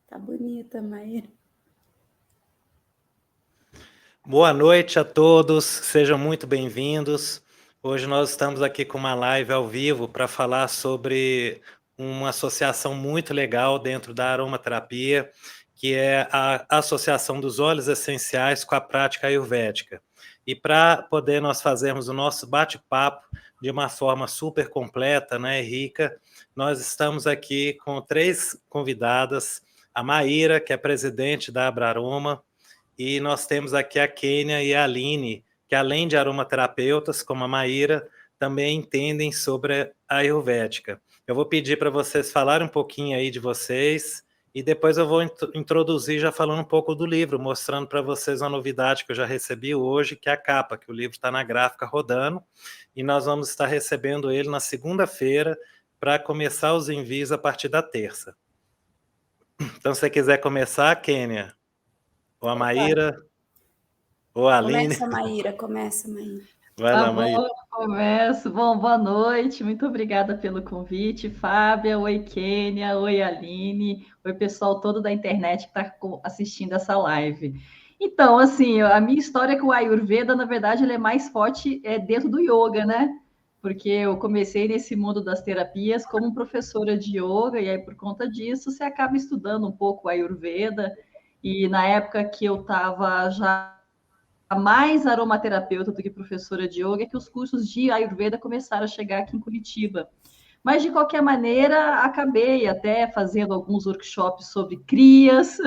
Tá bonita, Maíra. Boa noite a todos, sejam muito bem-vindos. Hoje nós estamos aqui com uma live ao vivo para falar sobre uma associação muito legal dentro da aromaterapia, que é a associação dos óleos essenciais com a prática ayurvédica. E para poder nós fazermos o nosso bate-papo de uma forma super completa, né, rica, nós estamos aqui com 3 convidadas, a Maíra, que é presidente da Abraroma, e nós temos aqui a Kênia e a Aline, que além de aromaterapeutas, como a Maíra, também entendem sobre a Ayurvédica. Eu vou pedir para vocês falarem um pouquinho aí de vocês, e depois eu vou introduzir já falando um pouco do livro, mostrando para vocês uma novidade que eu já recebi hoje, que é a capa, que o livro está na gráfica rodando, e nós vamos estar recebendo ele na segunda-feira, para começar os envios a partir da terça. Então, se você quiser começar, Kênia, ou a Maíra, ou a Aline. Começa, Maíra. Vai lá, Bom, Maíra. começo. Bom, boa noite, muito obrigada pelo convite, Fábia, oi, Kênia, oi, Aline, oi, pessoal todo da internet que está assistindo essa live. Então, assim, a minha história com o Ayurveda, na verdade, ele é mais forte dentro do yoga, né? Porque eu comecei nesse mundo das terapias como professora de yoga, e aí, por conta disso, você acaba estudando um pouco o Ayurveda, e na época que eu estava já mais aromaterapeuta do que professora de yoga, é que os cursos de Ayurveda começaram a chegar aqui em Curitiba. Mas, de qualquer maneira, acabei até fazendo alguns workshops sobre crias,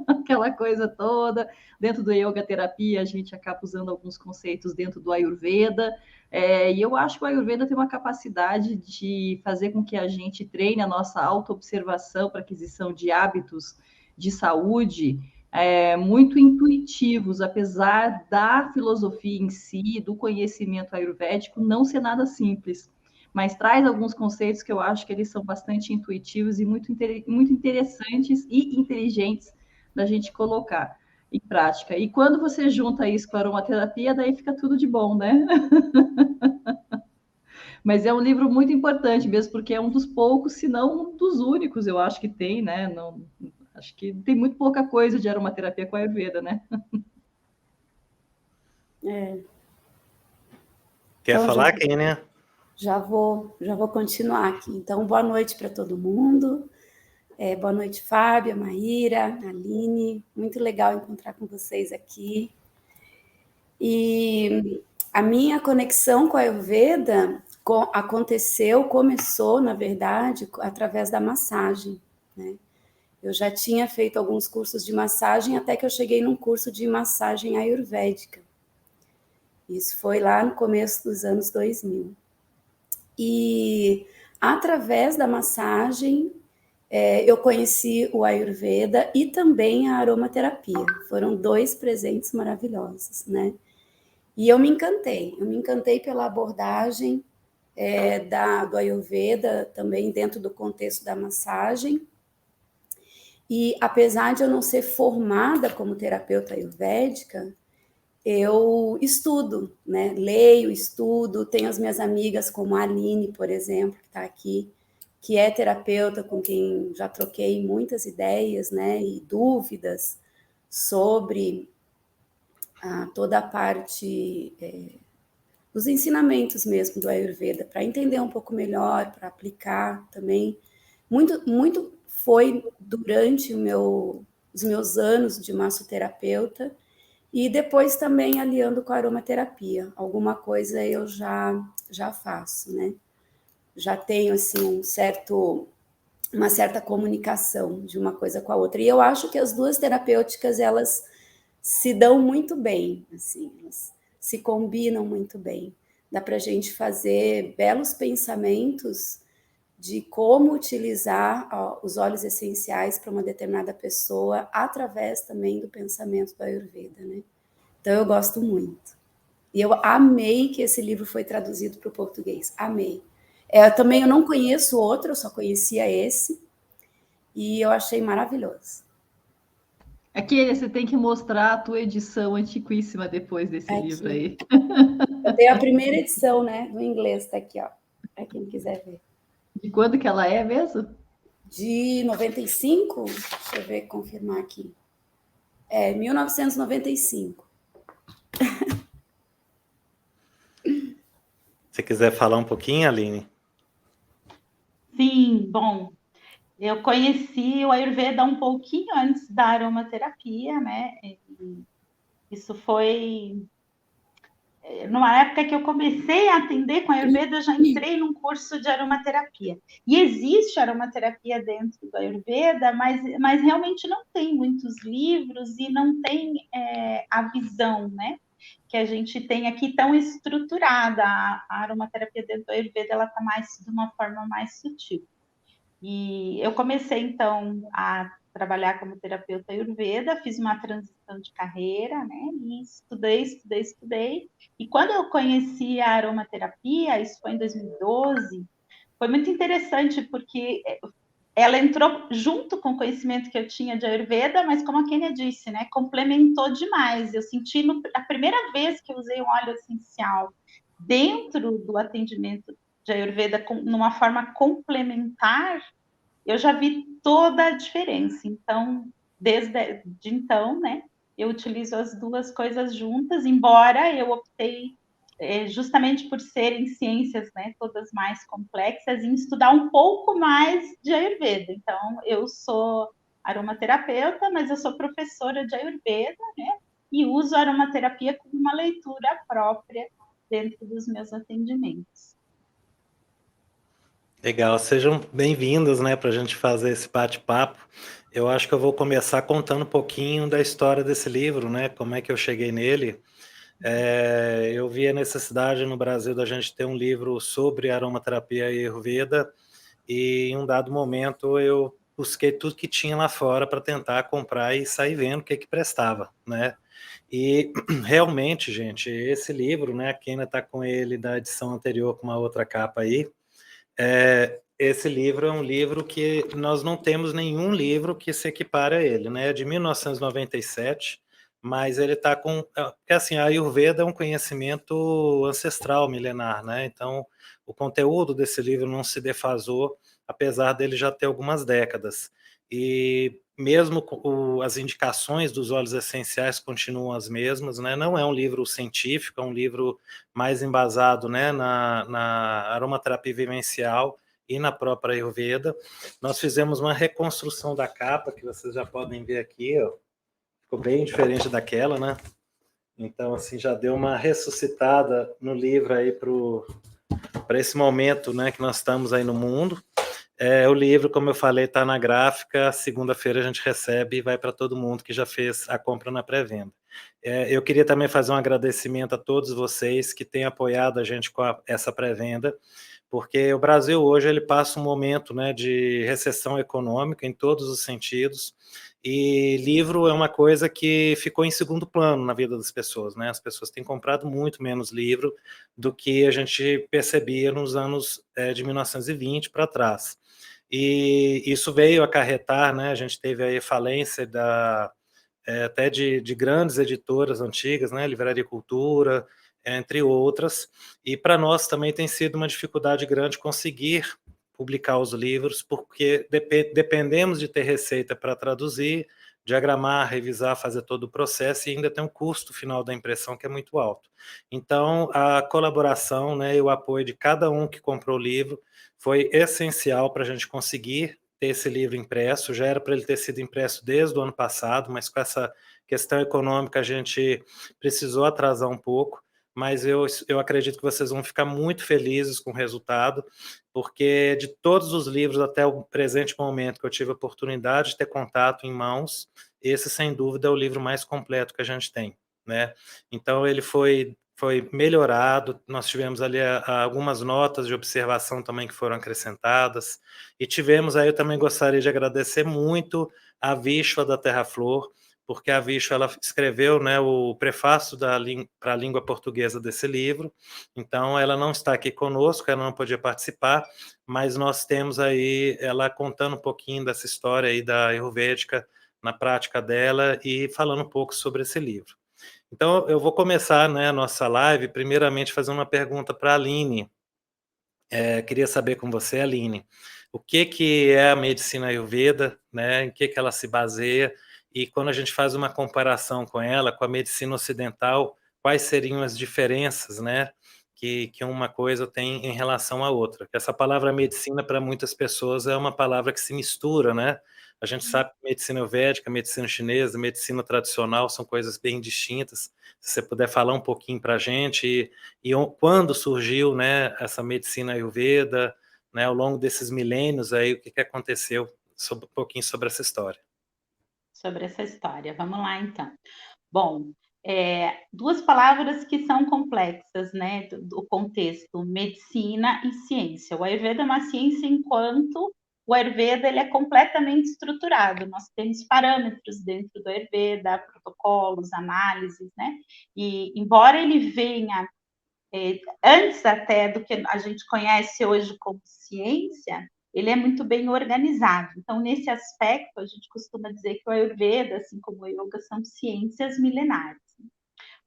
aquela coisa toda. Dentro do yoga terapia, a gente acaba usando alguns conceitos dentro do Ayurveda. E eu acho que o Ayurveda tem uma capacidade de fazer com que a gente treine a nossa autoobservação para aquisição de hábitos de saúde, muito intuitivos, apesar da filosofia em si, do conhecimento ayurvédico, não ser nada simples, mas traz alguns conceitos que eu acho que eles são bastante intuitivos e muito interessantes e inteligentes da gente colocar em prática. E quando você junta isso com a aromaterapia, daí fica tudo de bom, né? Mas é um livro muito importante mesmo, porque é um dos poucos, se não um dos únicos, eu acho que tem, né? Não, acho que tem muito pouca coisa de aromaterapia com a Ayurveda, né? Quer Então, falar, Kênia? Já vou continuar aqui. Então, boa noite para todo mundo. Boa noite, Fábia, Maíra, Aline. Muito legal encontrar com vocês aqui. E a minha conexão com a Ayurveda começou, na verdade, através da massagem, né? Eu já tinha feito alguns cursos de massagem, até que eu cheguei num curso de massagem ayurvédica. Isso foi lá no começo dos anos 2000. E através da massagem, eu conheci o Ayurveda e também a aromaterapia. Foram 2 presentes maravilhosos, né? E eu me encantei pela abordagem do Ayurveda, também dentro do contexto da massagem. E apesar de eu não ser formada como terapeuta ayurvédica, eu estudo, né? Leio, estudo, tenho as minhas amigas como a Aline, por exemplo, que está aqui, que é terapeuta com quem já troquei muitas ideias, né? E dúvidas sobre toda a parte dos ensinamentos mesmo do Ayurveda, para entender um pouco melhor, para aplicar também. Muito foi durante os meus anos de massoterapeuta, e depois também aliando com a aromaterapia. Alguma coisa eu já faço, né? Já tenho, assim, uma certa comunicação de uma coisa com a outra. E eu acho que as duas terapêuticas, elas se dão muito bem, assim, elas se combinam muito bem. Dá para a gente fazer belos pensamentos de como utilizar os óleos essenciais para uma determinada pessoa através também do pensamento do Ayurveda, né? Então eu gosto muito. E eu amei que esse livro foi traduzido para o português. Amei. Eu não conheço outro, eu só conhecia esse. E eu achei maravilhoso. Aqui você tem que mostrar a tua edição antiquíssima depois desse livro aí. Eu tenho a primeira edição, né, do inglês, tá aqui, ó, para quem quiser ver. De quando que ela é mesmo? De 95, deixa eu ver, confirmar aqui. 1995. Se quiser falar um pouquinho, Aline. Sim, bom, eu conheci o Ayurveda um pouquinho antes da aromaterapia, né? Isso foi numa época que eu comecei a atender com a Ayurveda, eu já entrei num curso de aromaterapia. E existe aromaterapia dentro do Ayurveda, mas realmente não tem muitos livros e não tem a visão, né? Que a gente tem aqui tão estruturada. A aromaterapia dentro do Ayurveda, ela está mais de uma forma mais sutil. E eu comecei, então, a trabalhar como terapeuta Ayurveda, fiz uma transição de carreira, né? E estudei. E quando eu conheci a aromaterapia, isso foi em 2012, foi muito interessante, porque ela entrou junto com o conhecimento que eu tinha de Ayurveda, mas como a Kênia disse, né? Complementou demais. Eu senti a primeira vez que eu usei um óleo essencial dentro do atendimento de Ayurveda, numa forma complementar, eu já vi toda a diferença. Então, desde então, né, eu utilizo as duas coisas juntas, embora eu optei, justamente por serem ciências, né, todas mais complexas, em estudar um pouco mais de Ayurveda. Então, eu sou aromaterapeuta, mas eu sou professora de Ayurveda, né, e uso a aromaterapia como uma leitura própria dentro dos meus atendimentos. Legal, sejam bem-vindos, né, para a gente fazer esse bate-papo. Eu acho que eu vou começar contando um pouquinho da história desse livro, né, como é que eu cheguei nele. Eu vi a necessidade no Brasil da gente ter um livro sobre aromaterapia e Ayurveda, e em um dado momento eu busquei tudo que tinha lá fora para tentar comprar e sair vendo o que prestava, né? E realmente, gente, esse livro, né, a Kênia está com ele da edição anterior com uma outra capa aí. Esse livro é um livro que nós não temos nenhum livro que se equipare a ele, né? É de 1997, mas ele está com... Porque assim, a Ayurveda é um conhecimento ancestral, milenar, né? Então, o conteúdo desse livro não se defasou, apesar dele já ter algumas décadas. E mesmo as indicações dos óleos essenciais continuam as mesmas, né? Não é um livro científico, é um livro mais embasado, né, na aromaterapia vivencial e na própria Ayurveda. Nós fizemos uma reconstrução da capa, que vocês já podem ver aqui, ó. Ficou bem diferente daquela, né? Então, assim, já deu uma ressuscitada no livro aí para esse momento, né, que nós estamos aí no mundo. O livro, como eu falei, está na gráfica. Segunda-feira a gente recebe e vai para todo mundo que já fez a compra na pré-venda. Eu queria também fazer um agradecimento a todos vocês que têm apoiado a gente com essa pré-venda, porque o Brasil hoje ele passa um momento, né, de recessão econômica em todos os sentidos, e livro é uma coisa que ficou em segundo plano na vida das pessoas, né? As pessoas têm comprado muito menos livro do que a gente percebia nos anos de 1920 para trás. E isso veio acarretar, né? A gente teve aí falência até de grandes editoras antigas, né? Livraria Cultura, entre outras. E para nós também tem sido uma dificuldade grande conseguir publicar os livros, porque dependemos de ter receita para traduzir, diagramar, revisar, fazer todo o processo, e ainda tem um custo final da impressão que é muito alto. Então, a colaboração, né, e o apoio de cada um que comprou o livro foi essencial para a gente conseguir ter esse livro impresso. Já era para ele ter sido impresso desde o ano passado, mas com essa questão econômica a gente precisou atrasar um pouco, mas eu acredito que vocês vão ficar muito felizes com o resultado, porque de todos os livros até o presente momento que eu tive a oportunidade de ter contato em mãos, esse sem dúvida é o livro mais completo que a gente tem, né? Então ele foi melhorado, nós tivemos ali algumas notas de observação também que foram acrescentadas, e tivemos aí, eu também gostaria de agradecer muito a Vishwa da Terra Flor, porque a Vishwa ela escreveu, né, o prefácio para a língua portuguesa desse livro. Então ela não está aqui conosco, ela não podia participar, mas nós temos aí ela contando um pouquinho dessa história aí da Ayurvédica na prática dela e falando um pouco sobre esse livro. Então, eu vou começar, né, a nossa live, primeiramente fazendo uma pergunta para a Aline. Queria saber com você, Aline, o que é a medicina Ayurveda, né? Em que ela se baseia, e quando a gente faz uma comparação com ela, com a medicina ocidental, quais seriam as diferenças, né? Que uma coisa tem em relação à outra. Essa palavra medicina, para muitas pessoas, é uma palavra que se mistura, né? A gente sabe que medicina ayurvédica, medicina chinesa, medicina tradicional são coisas bem distintas. Se você puder falar um pouquinho para a gente, quando surgiu, né, essa medicina ayurveda, né, ao longo desses milênios, aí, o que aconteceu, um pouquinho sobre essa história. Sobre essa história. Vamos lá, então. Bom, duas palavras que são complexas, né, do contexto, medicina e ciência. O Ayurveda é uma ciência enquanto o Ayurveda ele é completamente estruturado. Nós temos parâmetros dentro do Ayurveda, protocolos, análises, né? E embora ele venha antes até do que a gente conhece hoje como ciência, ele é muito bem organizado. Então, nesse aspecto, a gente costuma dizer que o Ayurveda, assim como o Yoga, são ciências milenares.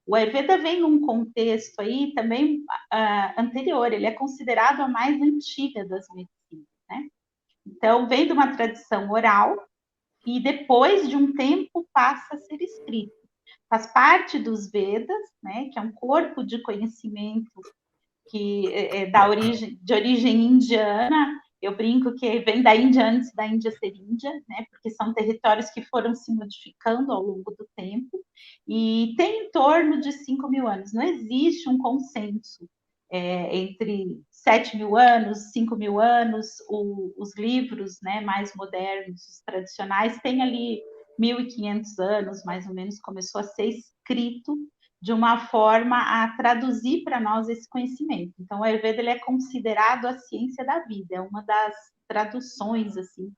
O Ayurveda vem num contexto aí também anterior, ele é considerado a mais antiga das medicinas, né? Então, vem de uma tradição oral e depois de um tempo passa a ser escrito. Faz parte dos Vedas, né, que é um corpo de conhecimento que de origem indiana. Eu brinco que vem da Índia antes da Índia ser Índia, né? Porque são territórios que foram se modificando ao longo do tempo, e tem em torno de 5.000 anos. Não existe um consenso entre 7.000 anos, 5.000 anos. Os livros, né, mais modernos, os tradicionais, têm ali 1.500 anos, mais ou menos, começou a ser escrito de uma forma a traduzir para nós esse conhecimento. Então, o Ayurveda ele é considerado a ciência da vida, é uma das traduções assim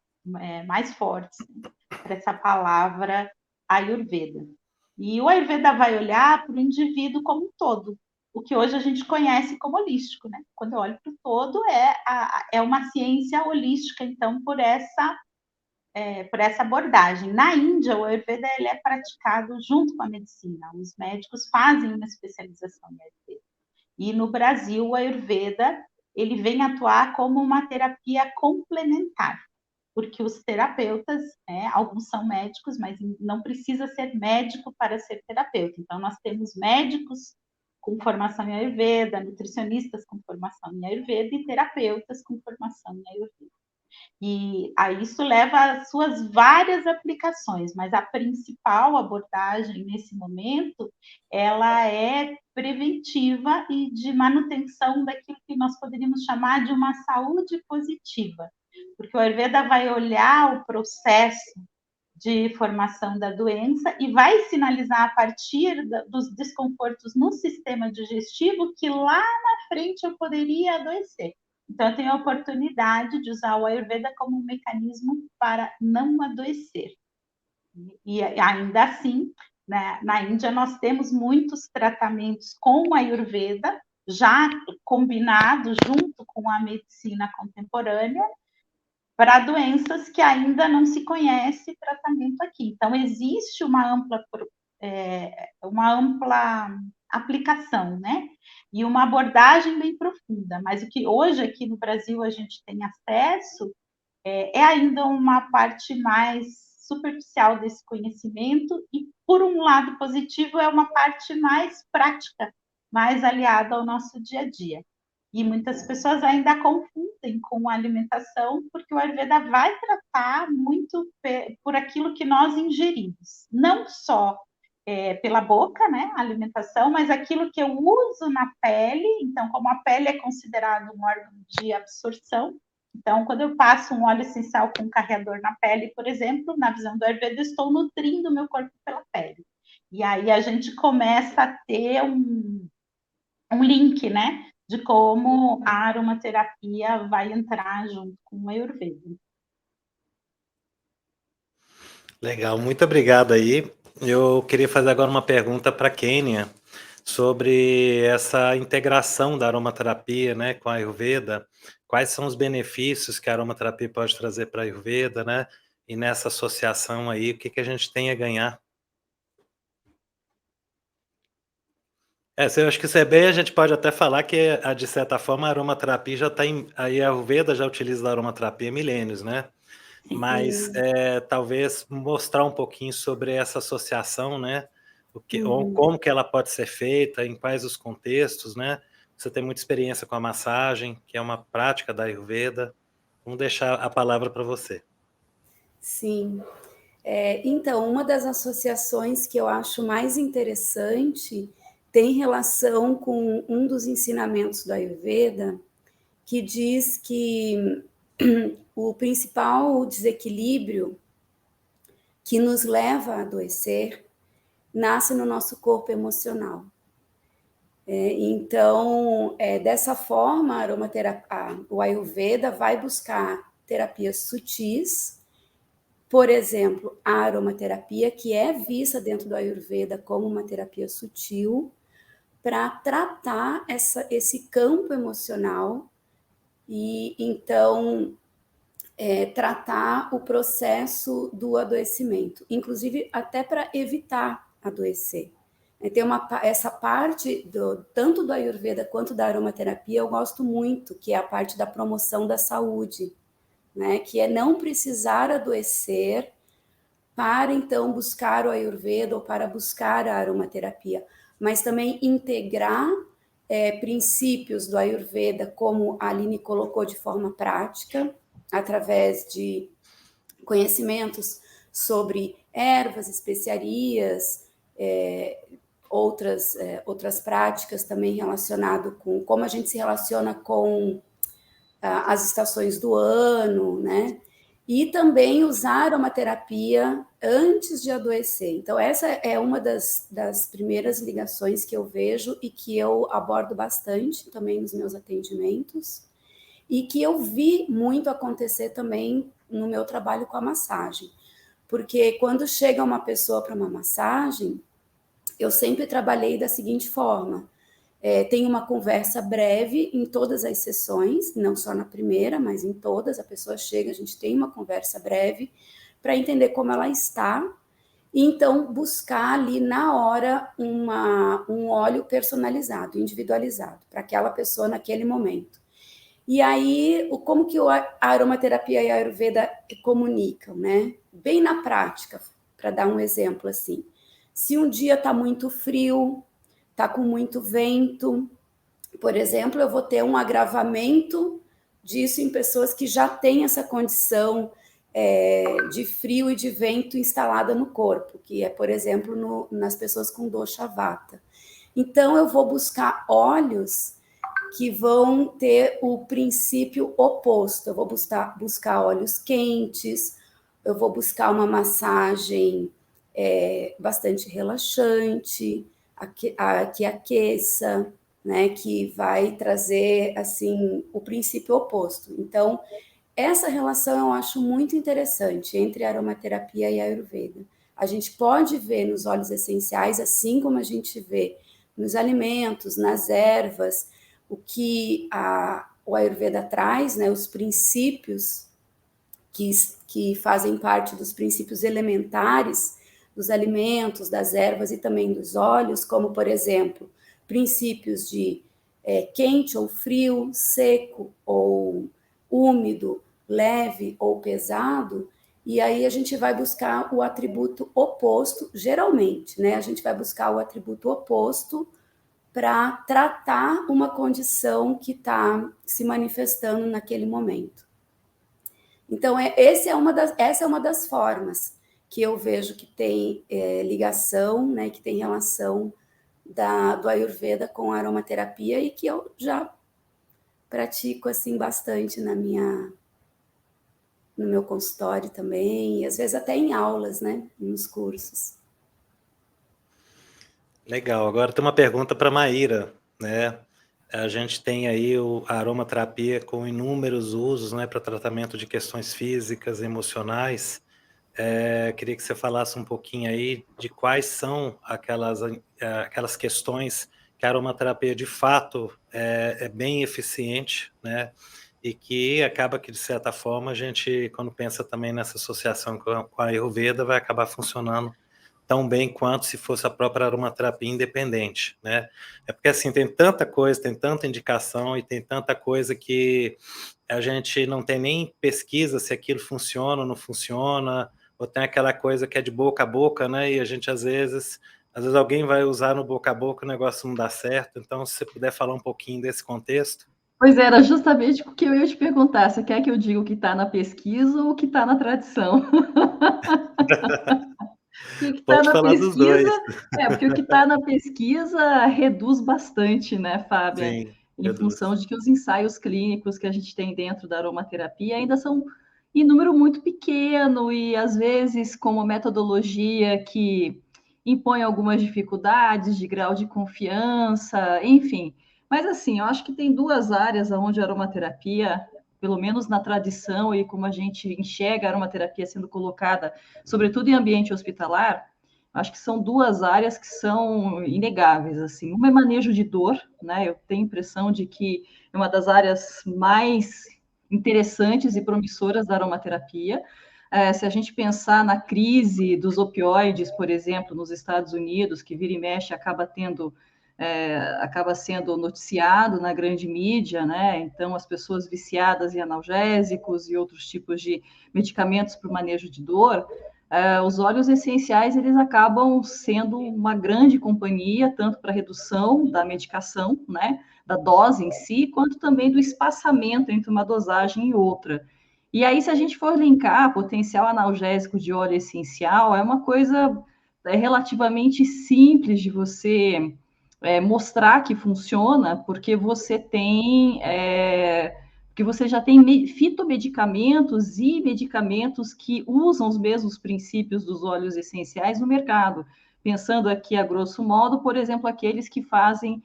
mais fortes, né, para essa palavra Ayurveda. E o Ayurveda vai olhar para o indivíduo como um todo, o que hoje a gente conhece como holístico, né? Quando eu olho para o todo, é uma ciência holística, então, por essa abordagem. Na Índia, o Ayurveda ele é praticado junto com a medicina. Os médicos fazem uma especialização em Ayurveda. E no Brasil, o Ayurveda ele vem atuar como uma terapia complementar, porque os terapeutas, alguns são médicos, mas não precisa ser médico para ser terapeuta. Então, nós temos médicos com formação em Ayurveda, nutricionistas com formação em Ayurveda e terapeutas com formação em Ayurveda. E aí isso leva às suas várias aplicações, mas a principal abordagem nesse momento, ela é preventiva e de manutenção daquilo que nós poderíamos chamar de uma saúde positiva, porque o Ayurveda vai olhar o processo de formação da doença e vai sinalizar a partir dos desconfortos no sistema digestivo que lá na frente eu poderia adoecer. Então, eu tenho a oportunidade de usar o Ayurveda como um mecanismo para não adoecer. E ainda assim, né, na Índia, nós temos muitos tratamentos com o Ayurveda, já combinado junto com a medicina contemporânea, para doenças que ainda não se conhece tratamento aqui. Então, existe uma ampla aplicação, né? E uma abordagem bem profunda. Mas o que hoje aqui no Brasil a gente tem acesso é ainda uma parte mais superficial desse conhecimento e, por um lado positivo, é uma parte mais prática, mais aliada ao nosso dia a dia. E muitas pessoas ainda confundem com a alimentação, porque o Ayurveda vai tratar muito por aquilo que nós ingerimos, não só pela boca, né, a alimentação, mas aquilo que eu uso na pele. Então, como a pele é considerado um órgão de absorção, então, quando eu passo um óleo essencial com um carreador na pele, por exemplo, na visão do Ayurveda, eu estou nutrindo o meu corpo pela pele. E aí a gente começa a ter um link, né, de como a aromaterapia vai entrar junto com o Ayurveda. Legal, muito obrigado aí. Eu queria fazer agora uma pergunta para a Kênia sobre essa integração da aromaterapia, né, com a Ayurveda. Quais são os benefícios que a aromaterapia pode trazer para a Ayurveda, né? E nessa associação aí, o que a gente tem a ganhar? Eu acho que isso é bem, a gente pode até falar que, de certa forma, a aromaterapia já está em. A Ayurveda já utiliza a aromaterapia há milênios, né? Mas Sim. talvez mostrar um pouquinho sobre essa associação, né? Ou Uhum. como que ela pode ser feita, em quais os contextos, né? Você tem muita experiência com a massagem, que é uma prática da Ayurveda. Vamos deixar a palavra para você. Sim. Então, uma das associações que eu acho mais interessante tem relação com um dos ensinamentos do Ayurveda, que diz que o principal desequilíbrio que nos leva a adoecer nasce no nosso corpo emocional. Então, dessa forma, o Ayurveda vai buscar terapias sutis. Por exemplo, a aromaterapia, que é vista dentro do Ayurveda como uma terapia sutil, para tratar esse campo emocional e, então, tratar o processo do adoecimento, inclusive até para evitar adoecer. Tem essa parte, tanto do Ayurveda quanto da aromaterapia, eu gosto muito, que é a parte da promoção da saúde, né? Que é não precisar adoecer para então buscar o Ayurveda ou para buscar a aromaterapia, mas também integrar princípios do Ayurveda, como a Aline colocou de forma prática, através de conhecimentos sobre ervas, especiarias, outras práticas também relacionado com como a gente se relaciona com as estações do ano, né? E também usar aromaterapia antes de adoecer. Então, essa é uma das primeiras ligações que eu vejo e que eu abordo bastante também nos meus atendimentos, e que eu vi muito acontecer também no meu trabalho com a massagem. Porque quando chega uma pessoa para uma massagem, eu sempre trabalhei da seguinte forma: tem uma conversa breve em todas as sessões, não só na primeira, mas em todas. A pessoa chega, a gente tem uma conversa breve para entender como ela está, e então buscar ali na hora um óleo personalizado, individualizado, para aquela pessoa naquele momento. E aí, como que a aromaterapia e a Ayurveda comunicam, né? Bem na prática, para dar um exemplo assim. Se um dia está muito frio, está com muito vento, por exemplo, eu vou ter um agravamento disso em pessoas que já têm essa condição de frio e de vento instalada no corpo, que é, por exemplo, nas pessoas com dosha vata. Então, eu vou buscar óleos que vão ter o princípio oposto. Eu vou buscar óleos quentes, eu vou buscar uma massagem bastante relaxante, que aqueça, né, que vai trazer assim o princípio oposto. Então, essa relação eu acho muito interessante entre a aromaterapia e a Ayurveda. A gente pode ver nos óleos essenciais, assim como a gente vê nos alimentos, nas ervas, o que o Ayurveda traz, né, os princípios que fazem parte dos princípios elementares dos alimentos, das ervas e também dos óleos, como, por exemplo, princípios de quente ou frio, seco ou úmido, leve ou pesado, e aí a gente vai buscar o atributo oposto, geralmente, né? A gente vai buscar o atributo oposto para tratar uma condição que está se manifestando naquele momento. Então, essa é uma das formas que eu vejo que tem ligação, né, que tem relação do Ayurveda com a aromaterapia e que eu já pratico assim bastante no meu consultório também, e às vezes até em aulas, né, nos cursos. Legal. Agora tem uma pergunta para a Maíra, né? A gente tem aí a aromaterapia com inúmeros usos, né, para tratamento de questões físicas, emocionais. Queria que você falasse um pouquinho aí de quais são aquelas questões que a aromaterapia de fato é bem eficiente, né? E que acaba que, de certa forma, a gente, quando pensa também nessa associação com a Ayurveda, vai acabar funcionando tão bem quanto se fosse a própria aromaterapia independente, né? É porque, assim, tem tanta coisa, tem tanta indicação e tem tanta coisa que a gente não tem nem pesquisa se aquilo funciona ou não funciona, ou tem aquela coisa que é de boca a boca, né? E a gente, às vezes alguém vai usar no boca a boca e o negócio não dá certo. Então, se você puder falar um pouquinho desse contexto. Pois era justamente o que eu ia te perguntar. Você quer que eu diga o que está na pesquisa ou o que está na tradição? Porque o que está Pode na falar dos dois. pesquisa, porque o que está na pesquisa reduz bastante, né, Fábia? Sim, Em reduz. função de que os ensaios clínicos que a gente tem dentro da aromaterapia ainda são em número muito pequeno e, às vezes, com uma metodologia que impõe algumas dificuldades de grau de confiança, enfim. Mas, assim, eu acho que tem duas áreas onde a aromaterapia, pelo menos na tradição e como a gente enxerga a aromaterapia sendo colocada, sobretudo em ambiente hospitalar, acho que são duas áreas que são inegáveis, assim. Uma é manejo de dor, né? Eu tenho a impressão de que é uma das áreas mais interessantes e promissoras da aromaterapia. Se a gente pensar na crise dos opioides, por exemplo, nos Estados Unidos, que vira e mexe acaba sendo noticiado na grande mídia, né? Então, as pessoas viciadas em analgésicos e outros tipos de medicamentos para o manejo de dor, os óleos essenciais eles acabam sendo uma grande companhia, tanto para redução da medicação, né? Da dose em si, quanto também do espaçamento entre uma dosagem e outra. E aí, se a gente for linkar potencial analgésico de óleo essencial, é uma coisa relativamente simples de você mostrar que funciona, porque você já tem fitomedicamentos e medicamentos que usam os mesmos princípios dos óleos essenciais no mercado. Pensando aqui a grosso modo, por exemplo, aqueles que fazem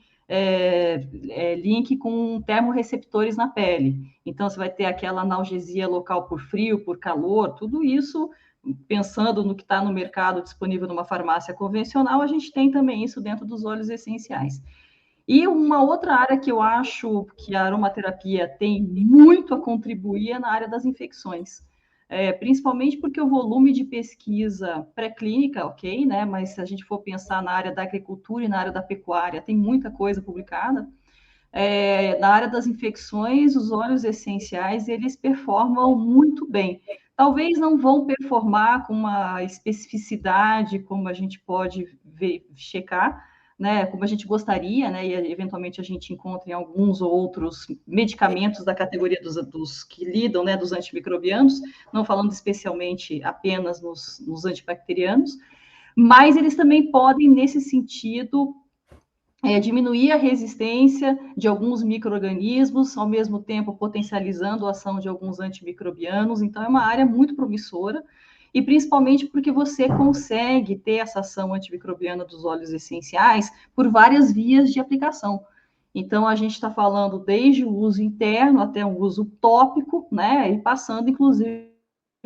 link com termorreceptores na pele. Então, você vai ter aquela analgesia local por frio, por calor, tudo isso pensando no que está no mercado disponível numa farmácia convencional, a gente tem também isso dentro dos óleos essenciais. E uma outra área que eu acho que a aromaterapia tem muito a contribuir é na área das infecções. Principalmente porque o volume de pesquisa pré-clínica, ok, né? Mas se a gente for pensar na área da agricultura e na área da pecuária, tem muita coisa publicada. Na área das infecções, os óleos essenciais, eles performam muito bem. Talvez não vão performar com uma especificidade como a gente pode checar, né, como a gente gostaria, né, e eventualmente a gente encontra em alguns ou outros medicamentos da categoria dos que lidam, né, dos antimicrobianos, não falando especialmente apenas nos antibacterianos, mas eles também podem, nesse sentido, diminuir a resistência de alguns micro-organismos, ao mesmo tempo potencializando a ação de alguns antimicrobianos. Então, é uma área muito promissora, e principalmente porque você consegue ter essa ação antimicrobiana dos óleos essenciais por várias vias de aplicação. Então, a gente está falando desde o uso interno até o uso tópico, né, e passando, inclusive,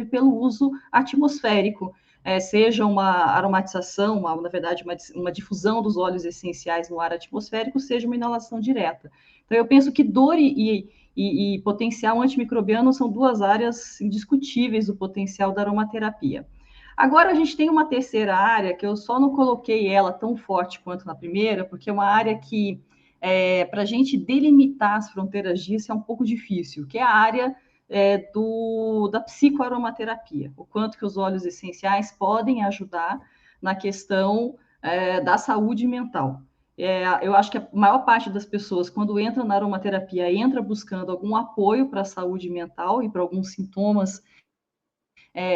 pelo uso atmosférico. Seja uma aromatização, na verdade, uma difusão dos óleos essenciais no ar atmosférico, seja uma inalação direta. Então, eu penso que dor e potencial antimicrobiano são duas áreas indiscutíveis do potencial da aromaterapia. Agora, a gente tem uma terceira área, que eu só não coloquei ela tão forte quanto na primeira, porque é uma área que, para a gente delimitar as fronteiras disso, é um pouco difícil, que é a área da psicoaromaterapia, o quanto que os óleos essenciais podem ajudar na questão da saúde mental. Eu acho que a maior parte das pessoas, quando entra na aromaterapia, entra buscando algum apoio para a saúde mental e para alguns sintomas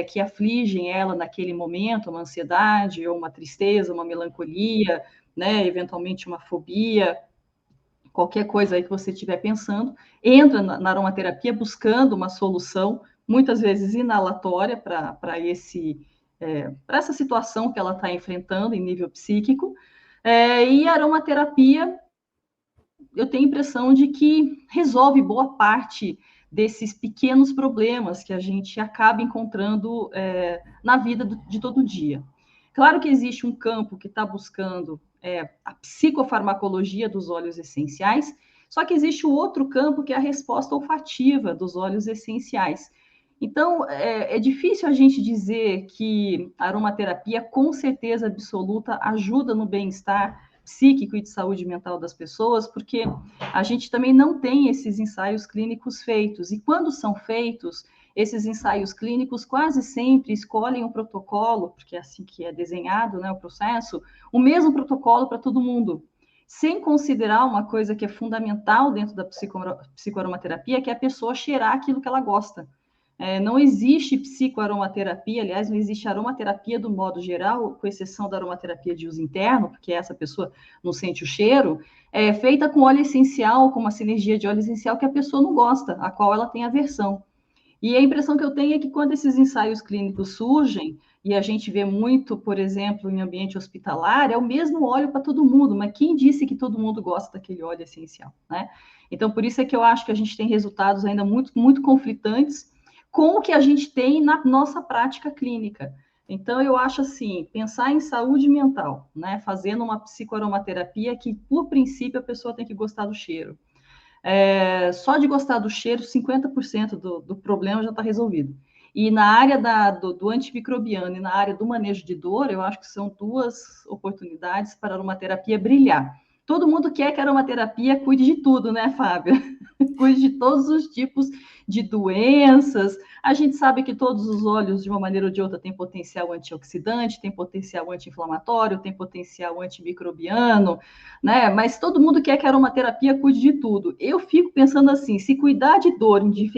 que afligem ela naquele momento, uma ansiedade, ou uma tristeza, uma melancolia, né, eventualmente uma fobia, qualquer coisa aí que você estiver pensando, entra na aromaterapia buscando uma solução, muitas vezes inalatória, para essa situação que ela está enfrentando em nível psíquico. E a aromaterapia, eu tenho a impressão de que resolve boa parte desses pequenos problemas que a gente acaba encontrando na vida de todo dia. Claro que existe um campo que está buscando a psicofarmacologia dos óleos essenciais, só que existe o outro campo que é a resposta olfativa dos óleos essenciais. Então, é difícil a gente dizer que a aromaterapia, com certeza absoluta, ajuda no bem-estar psíquico e de saúde mental das pessoas, porque a gente também não tem esses ensaios clínicos feitos. E quando são feitos, esses ensaios clínicos quase sempre escolhem um protocolo, porque é assim que é desenhado, né, o processo, o mesmo protocolo para todo mundo, sem considerar uma coisa que é fundamental dentro da psicoaromaterapia, que é a pessoa cheirar aquilo que ela gosta. Não existe psicoaromaterapia, aliás, não existe aromaterapia do modo geral, com exceção da aromaterapia de uso interno, porque essa pessoa não sente o cheiro, feita com óleo essencial, com uma sinergia de óleo essencial que a pessoa não gosta, a qual ela tem aversão. E a impressão que eu tenho é que quando esses ensaios clínicos surgem, e a gente vê muito, por exemplo, em ambiente hospitalar, é o mesmo óleo para todo mundo, mas quem disse que todo mundo gosta daquele óleo essencial, né? Então, por isso é que eu acho que a gente tem resultados ainda muito, muito conflitantes com o que a gente tem na nossa prática clínica. Então, eu acho assim, pensar em saúde mental, né? Fazendo uma psicoaromaterapia que, por princípio, a pessoa tem que gostar do cheiro. Só de gostar do cheiro, 50% do problema já está resolvido. E na área do antimicrobiano e na área do manejo de dor, eu acho que são duas oportunidades para a aromaterapia brilhar. Todo mundo quer que a aromaterapia cuide de tudo, né, Fábio? Cuide de todos os tipos de doenças. A gente sabe que todos os óleos, de uma maneira ou de outra, têm potencial antioxidante, têm potencial anti-inflamatório, têm potencial antimicrobiano, né? Mas todo mundo quer que a aromaterapia cuide de tudo. Eu fico pensando assim, se cuidar de dor, de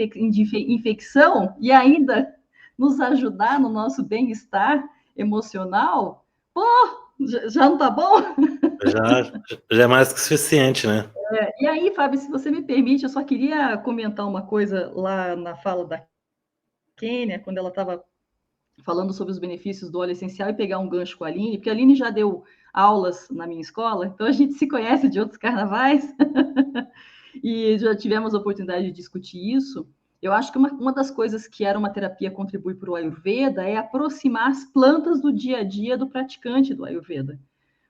infecção e ainda nos ajudar no nosso bem-estar emocional, pô, já não tá bom? Já é mais que suficiente, né? E aí, Fábio, se você me permite, eu só queria comentar uma coisa lá na fala da Kênia, quando ela estava falando sobre os benefícios do óleo essencial, e pegar um gancho com a Aline, porque a Aline já deu aulas na minha escola, então a gente se conhece de outros carnavais, e já tivemos a oportunidade de discutir isso. Eu acho que uma das coisas que a aromaterapia contribui para o Ayurveda é aproximar as plantas do dia a dia do praticante do Ayurveda.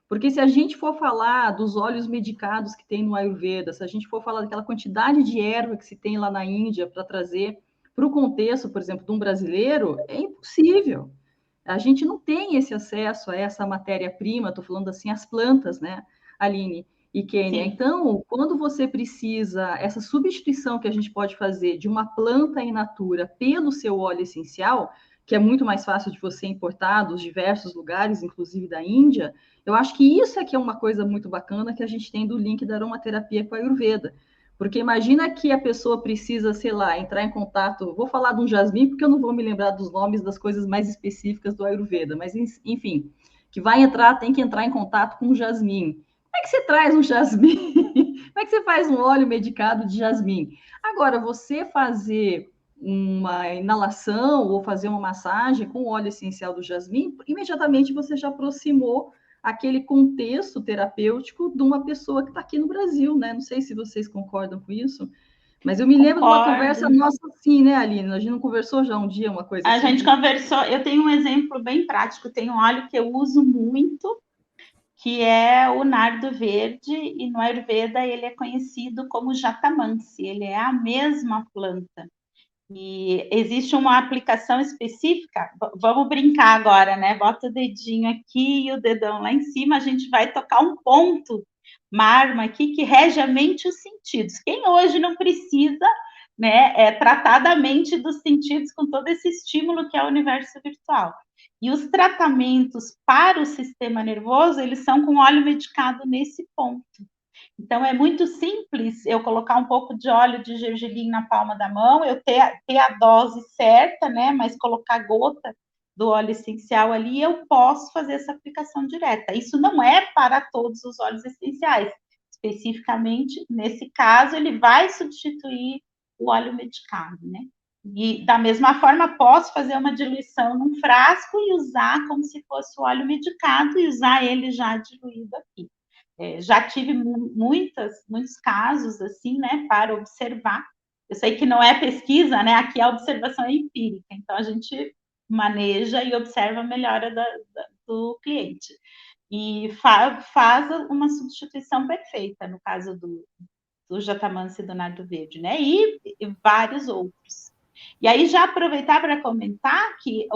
Porque se a gente for falar dos óleos medicados que tem no Ayurveda, se a gente for falar daquela quantidade de erva que se tem lá na Índia para trazer para o contexto, por exemplo, de um brasileiro, é impossível. A gente não tem esse acesso a essa matéria-prima, estou falando assim, as plantas, né, Aline e Kênia. Sim. Então, quando você precisa, essa substituição que a gente pode fazer de uma planta in natura pelo seu óleo essencial, que é muito mais fácil de você importar dos diversos lugares, inclusive da Índia, eu acho que isso é que é uma coisa muito bacana que a gente tem do link da aromaterapia com a Ayurveda. Porque imagina que a pessoa precisa, sei lá, entrar em contato, vou falar de um jasmim, porque eu não vou me lembrar dos nomes das coisas mais específicas do Ayurveda, mas enfim, que vai entrar, tem que entrar em contato com o jasmim. Como é que você traz um jasmim? Como é que você faz um óleo medicado de jasmim? Agora, você fazer uma inalação ou fazer uma massagem com o óleo essencial do jasmim, imediatamente você já aproximou aquele contexto terapêutico de uma pessoa que está aqui no Brasil, né? Não sei se vocês concordam com isso, mas eu me lembro de uma conversa nossa assim, né, Aline? A gente não conversou já um dia uma coisa assim? A gente conversou, eu tenho um exemplo bem prático, tem um óleo que eu uso muito, que é o nardo verde, e no Ayurveda ele é conhecido como jatamansi, ele é a mesma planta. E existe uma aplicação específica, vamos brincar agora, né? Bota o dedinho aqui e o dedão lá em cima, a gente vai tocar um ponto, uma arma aqui que rege a mente e os sentidos. Quem hoje não precisa, né, tratar da mente e dos sentidos com todo esse estímulo que é o universo virtual? E os tratamentos para o sistema nervoso, eles são com óleo medicado nesse ponto. Então, é muito simples eu colocar um pouco de óleo de gergelim na palma da mão, eu ter a dose certa, né? Mas colocar gota do óleo essencial ali, eu posso fazer essa aplicação direta. Isso não é para todos os óleos essenciais. Especificamente, nesse caso, ele vai substituir o óleo medicado, né? E, da mesma forma, posso fazer uma diluição num frasco e usar como se fosse o óleo medicado e usar ele já diluído aqui. Já tive muitos casos assim, né, para observar. Eu sei que não é pesquisa, né? Aqui a observação é empírica, então a gente maneja e observa a melhora do cliente. E faz uma substituição perfeita, no caso do jatamansi e do nardo verde, né? E vários outros. E aí já aproveitar para comentar que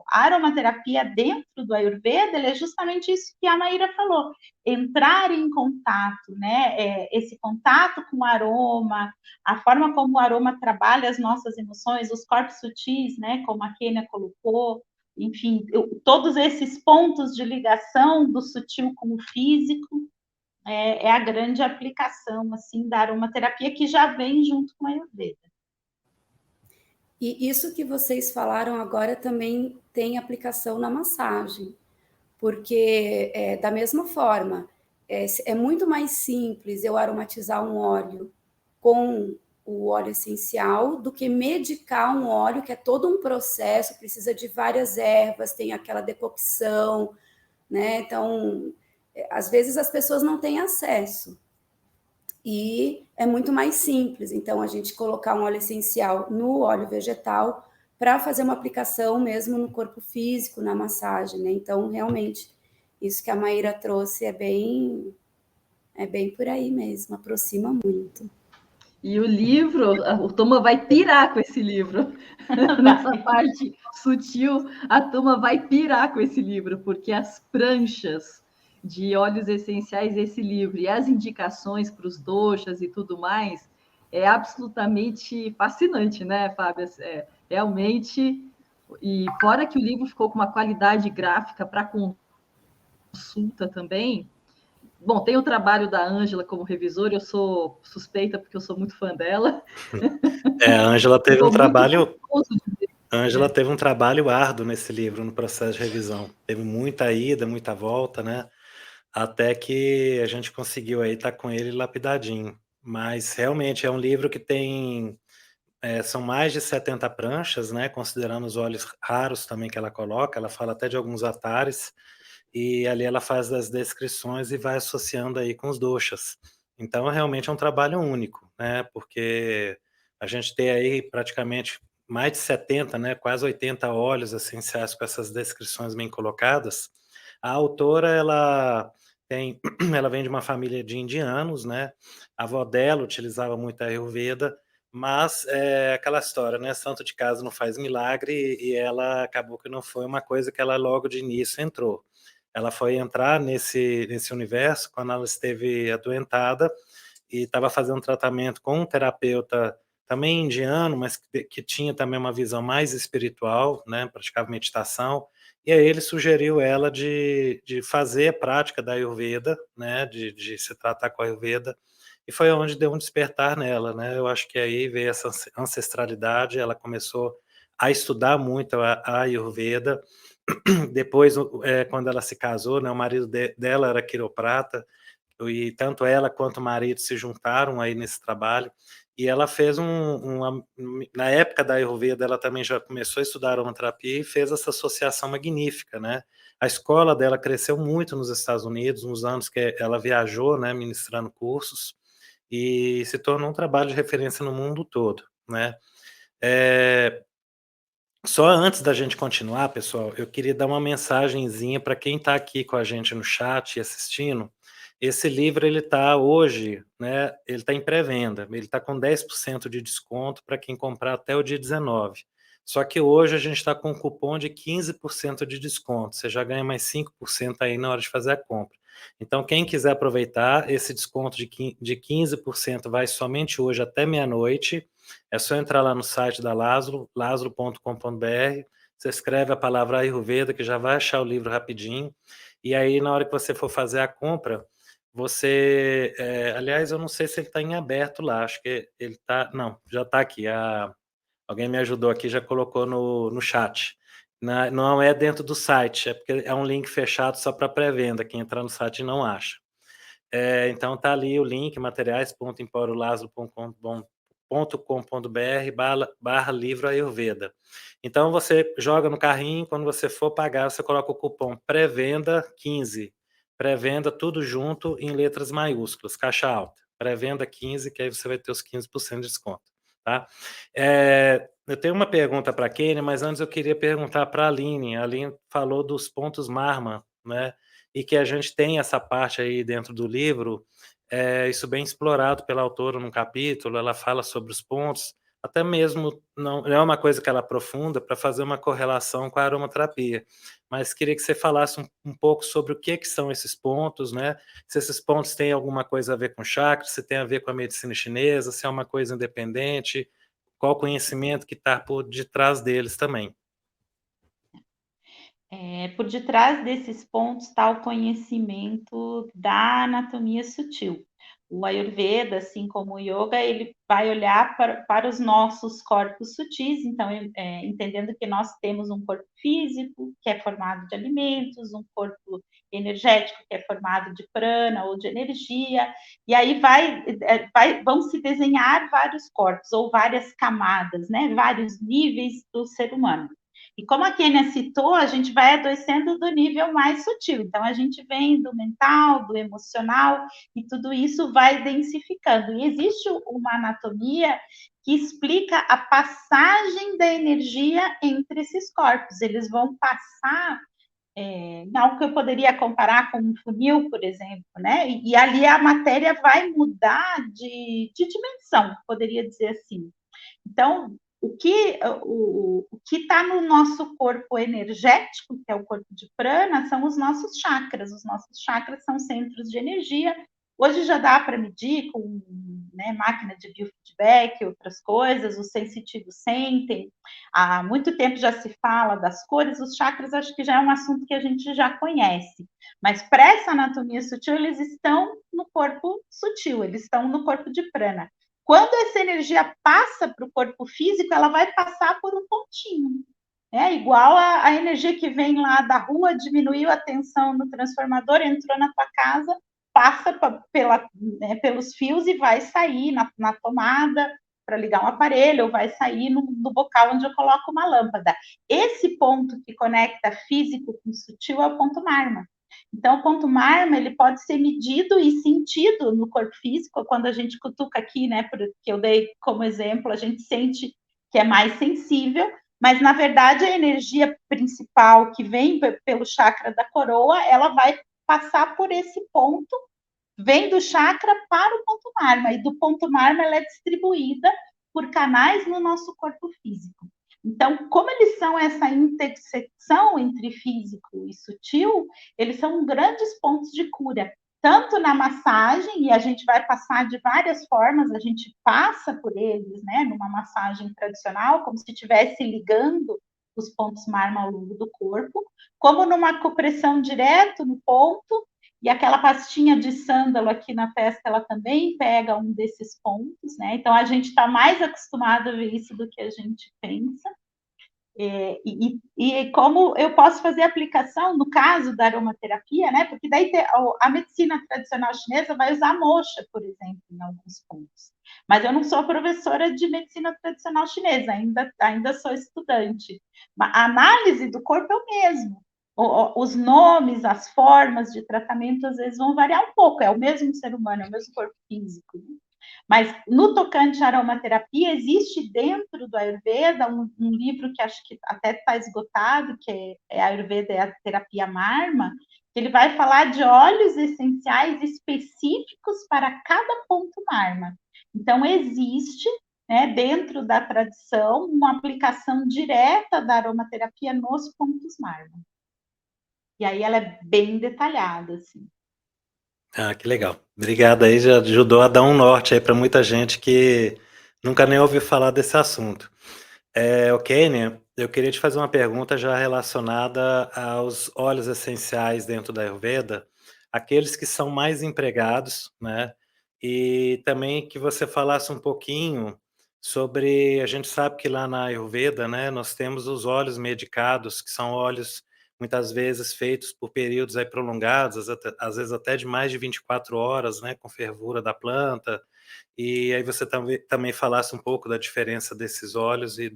a aromaterapia dentro do Ayurveda é justamente isso que a Maíra falou, entrar em contato, né? Esse contato com o aroma, a forma como o aroma trabalha as nossas emoções, os corpos sutis, né? Como a Kênia colocou, enfim, todos esses pontos de ligação do sutil com o físico é a grande aplicação assim da aromaterapia que já vem junto com a Ayurveda. E isso que vocês falaram agora também tem aplicação na massagem, porque da mesma forma, é muito mais simples eu aromatizar um óleo com o óleo essencial do que medicar um óleo, que é todo um processo, precisa de várias ervas, tem aquela decocção, né? Então, às vezes as pessoas não têm acesso. E é muito mais simples, então, a gente colocar um óleo essencial no óleo vegetal para fazer uma aplicação mesmo no corpo físico, na massagem, né? Então, realmente, isso que a Maíra trouxe é bem por aí mesmo, aproxima muito. E o livro, o Toma vai pirar com esse livro. Nessa parte sutil, a turma vai pirar com esse livro, porque as pranchas de óleos essenciais desse livro e as indicações para os doshas e tudo mais é absolutamente fascinante, né, Fábio? Realmente, e fora que o livro ficou com uma qualidade gráfica para consulta também. Bom, tem o trabalho da Ângela como revisora, eu sou suspeita porque eu sou muito fã dela. A Ângela teve um trabalho... A Ângela teve um trabalho árduo nesse livro, no processo de revisão. Teve muita ida, muita volta, né? Até que a gente conseguiu aí estar com ele lapidadinho. Mas realmente é um livro que tem... são mais de 70 pranchas, né? Considerando os óleos raros também que ela coloca. Ela fala até de alguns atares. E ali ela faz as descrições e vai associando aí com os doshas. Então, realmente é um trabalho único, né? Porque a gente tem aí praticamente mais de 70, né? Quase 80 óleos essenciais com essas descrições bem colocadas. A autora, ela vem de uma família de indianos, né? A avó dela utilizava muito a Ayurveda, mas é aquela história, né? Santo de casa não faz milagre, e ela acabou que não foi uma coisa que ela logo de início entrou. Ela foi entrar nesse universo quando ela esteve adoentada e estava fazendo tratamento com um terapeuta também indiano, mas que tinha também uma visão mais espiritual, né, praticava meditação, e aí ele sugeriu ela de fazer a prática da Ayurveda, né, de se tratar com a Ayurveda, e foi onde deu um despertar nela, né, eu acho que aí veio essa ancestralidade, ela começou a estudar muito a Ayurveda. Depois, quando ela se casou, né, o marido dela era quiroprata, e tanto ela quanto o marido se juntaram aí nesse trabalho, e ela fez na época da Ayurveda, ela também já começou a estudar aromaterapia e fez essa associação magnífica, né? A escola dela cresceu muito nos Estados Unidos, nos anos que ela viajou, né, ministrando cursos, e se tornou um trabalho de referência no mundo todo, né? Só antes da gente continuar, pessoal, eu queria dar uma mensagenzinha para quem está aqui com a gente no chat e assistindo. Esse livro, ele está hoje, né, ele está em pré-venda, ele está com 10% de desconto para quem comprar até o dia 19. Só que hoje a gente está com um cupom de 15% de desconto, você já ganha mais 5% aí na hora de fazer a compra. Então, quem quiser aproveitar, esse desconto de 15% vai somente hoje até meia-noite. É só entrar lá no site da Laszlo, laszlo.com.br, você escreve a palavra Ayurveda, que já vai achar o livro rapidinho, e aí na hora que você for fazer a compra, você... aliás, eu não sei se ele está em aberto lá, acho que ele está... Não, já está aqui, alguém me ajudou aqui, já colocou no chat. Não é dentro do site, é porque é um link fechado só para pré-venda, quem entrar no site não acha. Então tá ali o link, materiais.emporiolazlo.com.br/livro Ayurveda. Então você joga no carrinho, quando você for pagar, você coloca o cupom pré-venda 15. Pré-venda tudo junto em letras maiúsculas, caixa alta. Pré-venda 15, que aí você vai ter os 15% de desconto, tá? Eu tenho uma pergunta para a Kênia, mas antes eu queria perguntar para a Aline. A Aline falou dos pontos Marma, né? E que a gente tem essa parte aí dentro do livro, isso bem explorado pela autora num capítulo, ela fala sobre os pontos, até mesmo não é uma coisa que ela aprofunda para fazer uma correlação com a aromaterapia, mas queria que você falasse um pouco sobre o que são esses pontos, né? Se esses pontos têm alguma coisa a ver com chakras, se tem a ver com a medicina chinesa, se é uma coisa independente, qual o conhecimento que está por detrás deles também. Por detrás desses pontos está o conhecimento da anatomia sutil. O Ayurveda, assim como o Yoga, ele vai olhar para os nossos corpos sutis, então, entendendo que nós temos um corpo físico, que é formado de alimentos, um corpo energético, que é formado de prana ou de energia, e aí vão se desenhar vários corpos, ou várias camadas, né? Vários níveis do ser humano. E como a Kênia citou, a gente vai adoecendo do nível mais sutil. Então, a gente vem do mental, do emocional, e tudo isso vai densificando. E existe uma anatomia que explica a passagem da energia entre esses corpos. Eles vão passar algo que eu poderia comparar com um funil, por exemplo, né? E ali a matéria vai mudar de dimensão, poderia dizer assim. Então, o que está no nosso corpo energético, que é o corpo de prana, são os nossos chakras. Os nossos chakras são centros de energia. Hoje já dá para medir com máquina de biofeedback, outras coisas, os sensitivos sentem. Há muito tempo já se fala das cores, os chakras acho que já é um assunto que a gente já conhece. Mas para essa anatomia sutil, eles estão no corpo sutil, eles estão no corpo de prana. Quando essa energia passa para o corpo físico, ela vai passar por um pontinho. Igual a energia que vem lá da rua, diminuiu a tensão no transformador, entrou na tua casa, passa pelos fios e vai sair na tomada para ligar um aparelho, ou vai sair no bocal onde eu coloco uma lâmpada. Esse ponto que conecta físico com sutil é o ponto marma. Então, o ponto marma, ele pode ser medido e sentido no corpo físico. Quando a gente cutuca aqui, né, porque eu dei como exemplo, a gente sente que é mais sensível, mas, na verdade, a energia principal que vem pelo chakra da coroa, ela vai passar por esse ponto, vem do chakra para o ponto marma, e do ponto marma ela é distribuída por canais no nosso corpo físico. Então, como eles são essa intersecção entre físico e sutil, eles são grandes pontos de cura, tanto na massagem, e a gente vai passar de várias formas, a gente passa por eles, né, numa massagem tradicional, como se estivesse ligando os pontos marma ao longo do corpo, como numa compressão direto no ponto, e aquela pastinha de sândalo aqui na testa, ela também pega um desses pontos, né? Então, a gente está mais acostumado a ver isso do que a gente pensa. E como eu posso fazer aplicação, no caso da aromaterapia, né? Porque daí a medicina tradicional chinesa vai usar moxa, por exemplo, em alguns pontos. Mas eu não sou professora de medicina tradicional chinesa, ainda sou estudante. A análise do corpo é o mesmo. Os nomes, as formas de tratamento, às vezes, vão variar um pouco. É o mesmo ser humano, é o mesmo corpo físico. Né? Mas, no tocante à aromaterapia, existe dentro do Ayurveda um livro que acho que até está esgotado, que é Ayurveda é a terapia Marma, que ele vai falar de óleos essenciais específicos para cada ponto Marma. Então, existe, né, dentro da tradição, uma aplicação direta da aromaterapia nos pontos Marma. E aí ela é bem detalhada, assim. Ah, que legal. Obrigado aí, já ajudou a dar um norte aí para muita gente que nunca nem ouviu falar desse assunto. Kênia, eu queria te fazer uma pergunta já relacionada aos óleos essenciais dentro da Ayurveda, aqueles que são mais empregados, né? E também que você falasse um pouquinho sobre, a gente sabe que lá na Ayurveda, né, nós temos os óleos medicados, que são óleos muitas vezes feitos por períodos aí prolongados, às vezes até de mais de 24 horas, né, com fervura da planta. E aí você também falasse um pouco da diferença desses óleos e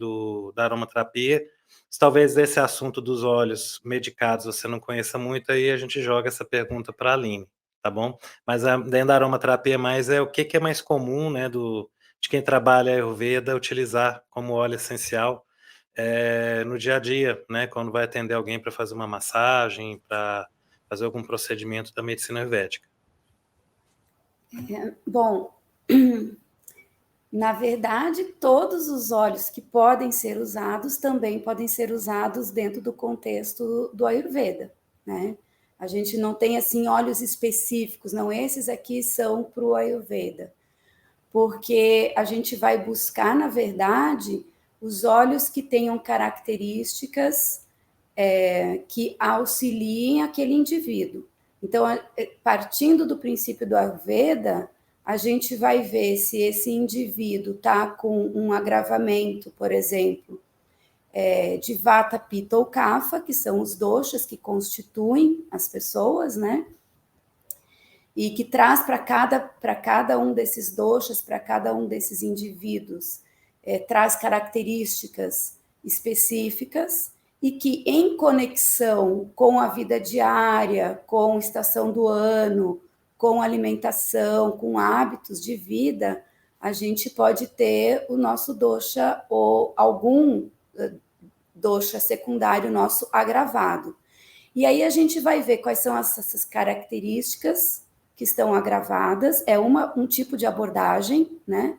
da aromaterapia. Se talvez esse assunto dos óleos medicados você não conheça muito, aí a gente joga essa pergunta para a Aline, tá bom? Mas dentro da aromaterapia mais o que é mais comum, né, de quem trabalha a Ayurveda utilizar como óleo essencial no dia a dia, né, quando vai atender alguém para fazer uma massagem, para fazer algum procedimento da medicina ayurvédica. Bom, Na verdade, todos os óleos que podem ser usados também podem ser usados dentro do contexto do Ayurveda, né? A gente não tem, assim, óleos específicos, não, esses aqui são para o Ayurveda, porque a gente vai buscar, na verdade, os óleos que tenham características que auxiliem aquele indivíduo. Então, partindo do princípio do Ayurveda, a gente vai ver se esse indivíduo está com um agravamento, por exemplo, de Vata, Pitta ou Kapha, que são os doshas que constituem as pessoas, né? E que traz para cada um desses doshas, para cada um desses indivíduos, traz características específicas e que, em conexão com a vida diária, com a estação do ano, com alimentação, com hábitos de vida, a gente pode ter o nosso dosha ou algum dosha secundário nosso agravado. E aí a gente vai ver quais são essas características que estão agravadas, é um tipo de abordagem, né?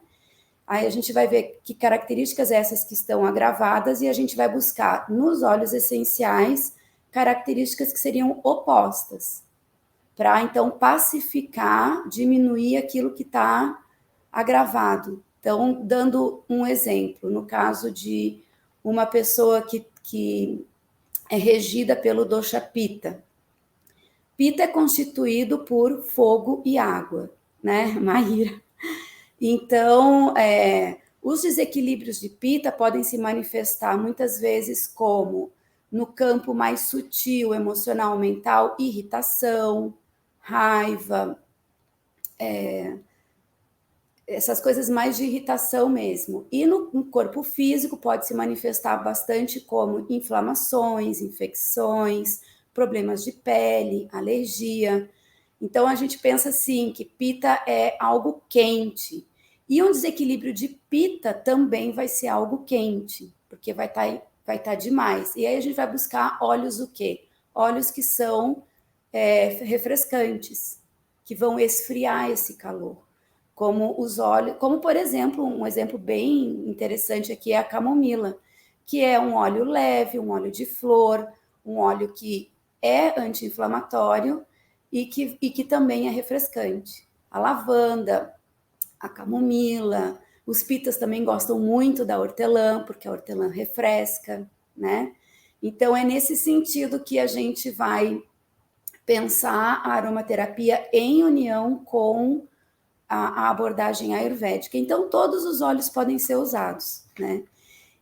Aí a gente vai ver que características essas que estão agravadas e a gente vai buscar nos óleos essenciais características que seriam opostas, para então pacificar, diminuir aquilo que está agravado. Então, dando um exemplo, no caso de uma pessoa que é regida pelo dosha Pitta. Pitta é constituído por fogo e água, né, Maíra? Então, os desequilíbrios de Pitta podem se manifestar muitas vezes como no campo mais sutil, emocional, mental, irritação, raiva, essas coisas mais de irritação mesmo. E no corpo físico pode se manifestar bastante como inflamações, infecções, problemas de pele, alergia. Então a gente pensa assim que Pitta é algo quente. E um desequilíbrio de Pitta também vai ser algo quente, porque vai estar demais. E aí a gente vai buscar óleos o quê? Óleos que são refrescantes, que vão esfriar esse calor. Como os óleos, como por exemplo, um exemplo bem interessante aqui é a camomila, que é um óleo leve, um óleo de flor, um óleo que é anti-inflamatório e que também é refrescante. A lavanda, a camomila, os pitas também gostam muito da hortelã, porque a hortelã refresca, né? Então, é nesse sentido que a gente vai pensar a aromaterapia em união com a abordagem ayurvédica. Então, todos os óleos podem ser usados, né?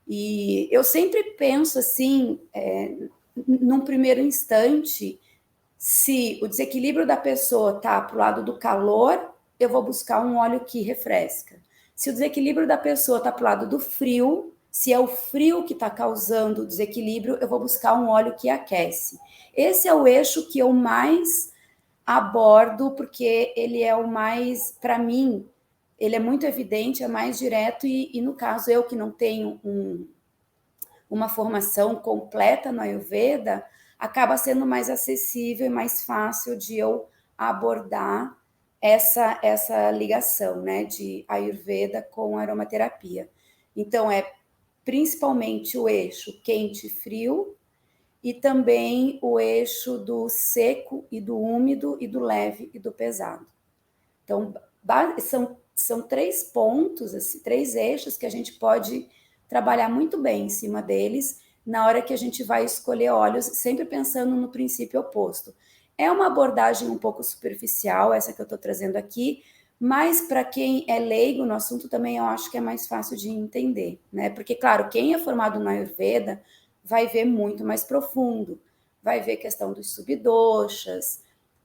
E eu sempre penso assim, num primeiro instante, se o desequilíbrio da pessoa está para o lado do calor, eu vou buscar um óleo que refresca. Se o desequilíbrio da pessoa está para o lado do frio, se é o frio que está causando o desequilíbrio, eu vou buscar um óleo que aquece. Esse é o eixo que eu mais abordo, porque ele é o mais, para mim, ele é muito evidente, é mais direto, e no caso, eu que não tenho uma formação completa no Ayurveda, acaba sendo mais acessível e mais fácil de eu abordar essa ligação, né, de Ayurveda com aromaterapia. Então, é principalmente o eixo quente e frio, e também o eixo do seco e do úmido, e do leve e do pesado. Então, são 3 pontos, assim, 3 eixos que a gente pode trabalhar muito bem em cima deles na hora que a gente vai escolher óleos, sempre pensando no princípio oposto. É uma abordagem um pouco superficial, essa que eu estou trazendo aqui, mas para quem é leigo no assunto também eu acho que é mais fácil de entender, né? Porque, claro, quem é formado na Ayurveda vai ver muito mais profundo, vai ver questão dos subdoshas,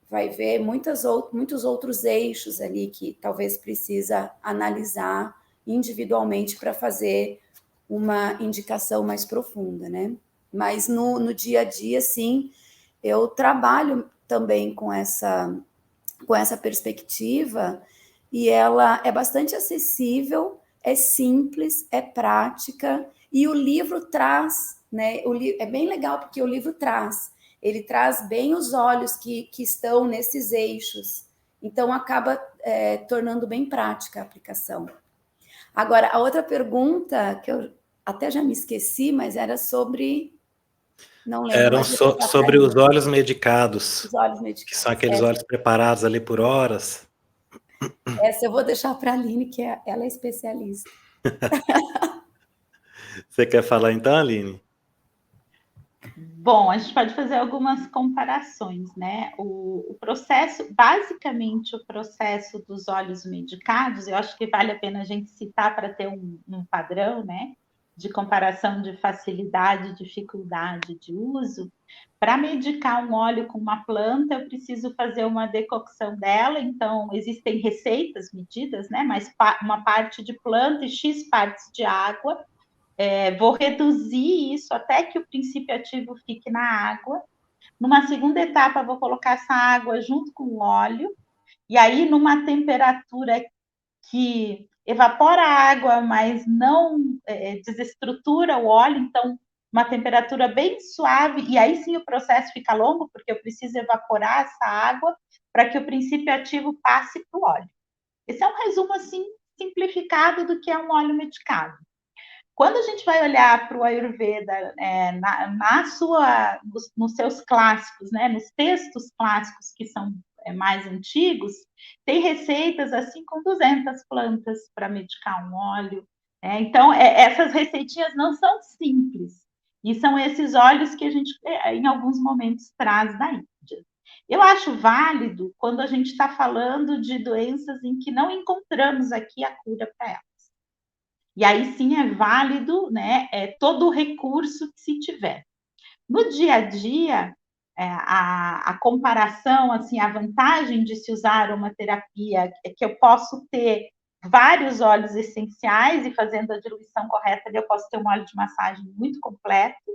vai ver muitos outros eixos ali que talvez precisa analisar individualmente para fazer uma indicação mais profunda, né? Mas no dia a dia, sim, eu trabalho também com essa perspectiva, e ela é bastante acessível, é simples, é prática, e o livro traz, né? É bem legal porque o livro ele traz bem os olhos que estão nesses eixos, então acaba tornando bem prática a aplicação. Agora, a outra pergunta, que eu até já me esqueci, mas era sobre... Não lembro, Eram mas vou deixar sobre pra os óleos medicados, os óleos que são medicados. aqueles óleos preparados ali por horas. Essa eu vou deixar para a Aline, que ela é especialista. Você quer falar então, Aline? Bom, a gente pode fazer algumas comparações, né? O processo, basicamente, o processo dos óleos medicados, eu acho que vale a pena a gente citar para ter um padrão, né? De comparação de facilidade, dificuldade de uso. Para medicar um óleo com uma planta, eu preciso fazer uma decocção dela, então existem receitas medidas, né? Mas uma parte de planta e X partes de água. Vou reduzir isso até que o princípio ativo fique na água. Numa segunda etapa, vou colocar essa água junto com o óleo, e aí numa temperatura que evapora a água, mas não desestrutura o óleo, então uma temperatura bem suave, e aí sim o processo fica longo, porque eu preciso evaporar essa água para que o princípio ativo passe para o óleo. Esse é um resumo assim simplificado do que é um óleo medicado. Quando a gente vai olhar para o Ayurveda nos seus clássicos, né, nos textos clássicos que são mais antigos, tem receitas assim com 200 plantas para medicar um óleo. Então, essas receitinhas não são simples. E são esses óleos que a gente, em alguns momentos, traz da Índia. Eu acho válido quando a gente está falando de doenças em que não encontramos aqui a cura para elas. E aí sim é válido, né, todo o recurso que se tiver. No dia a dia, a comparação, assim, a vantagem de se usar uma terapia é que eu posso ter vários óleos essenciais e fazendo a diluição correta, eu posso ter um óleo de massagem muito completo,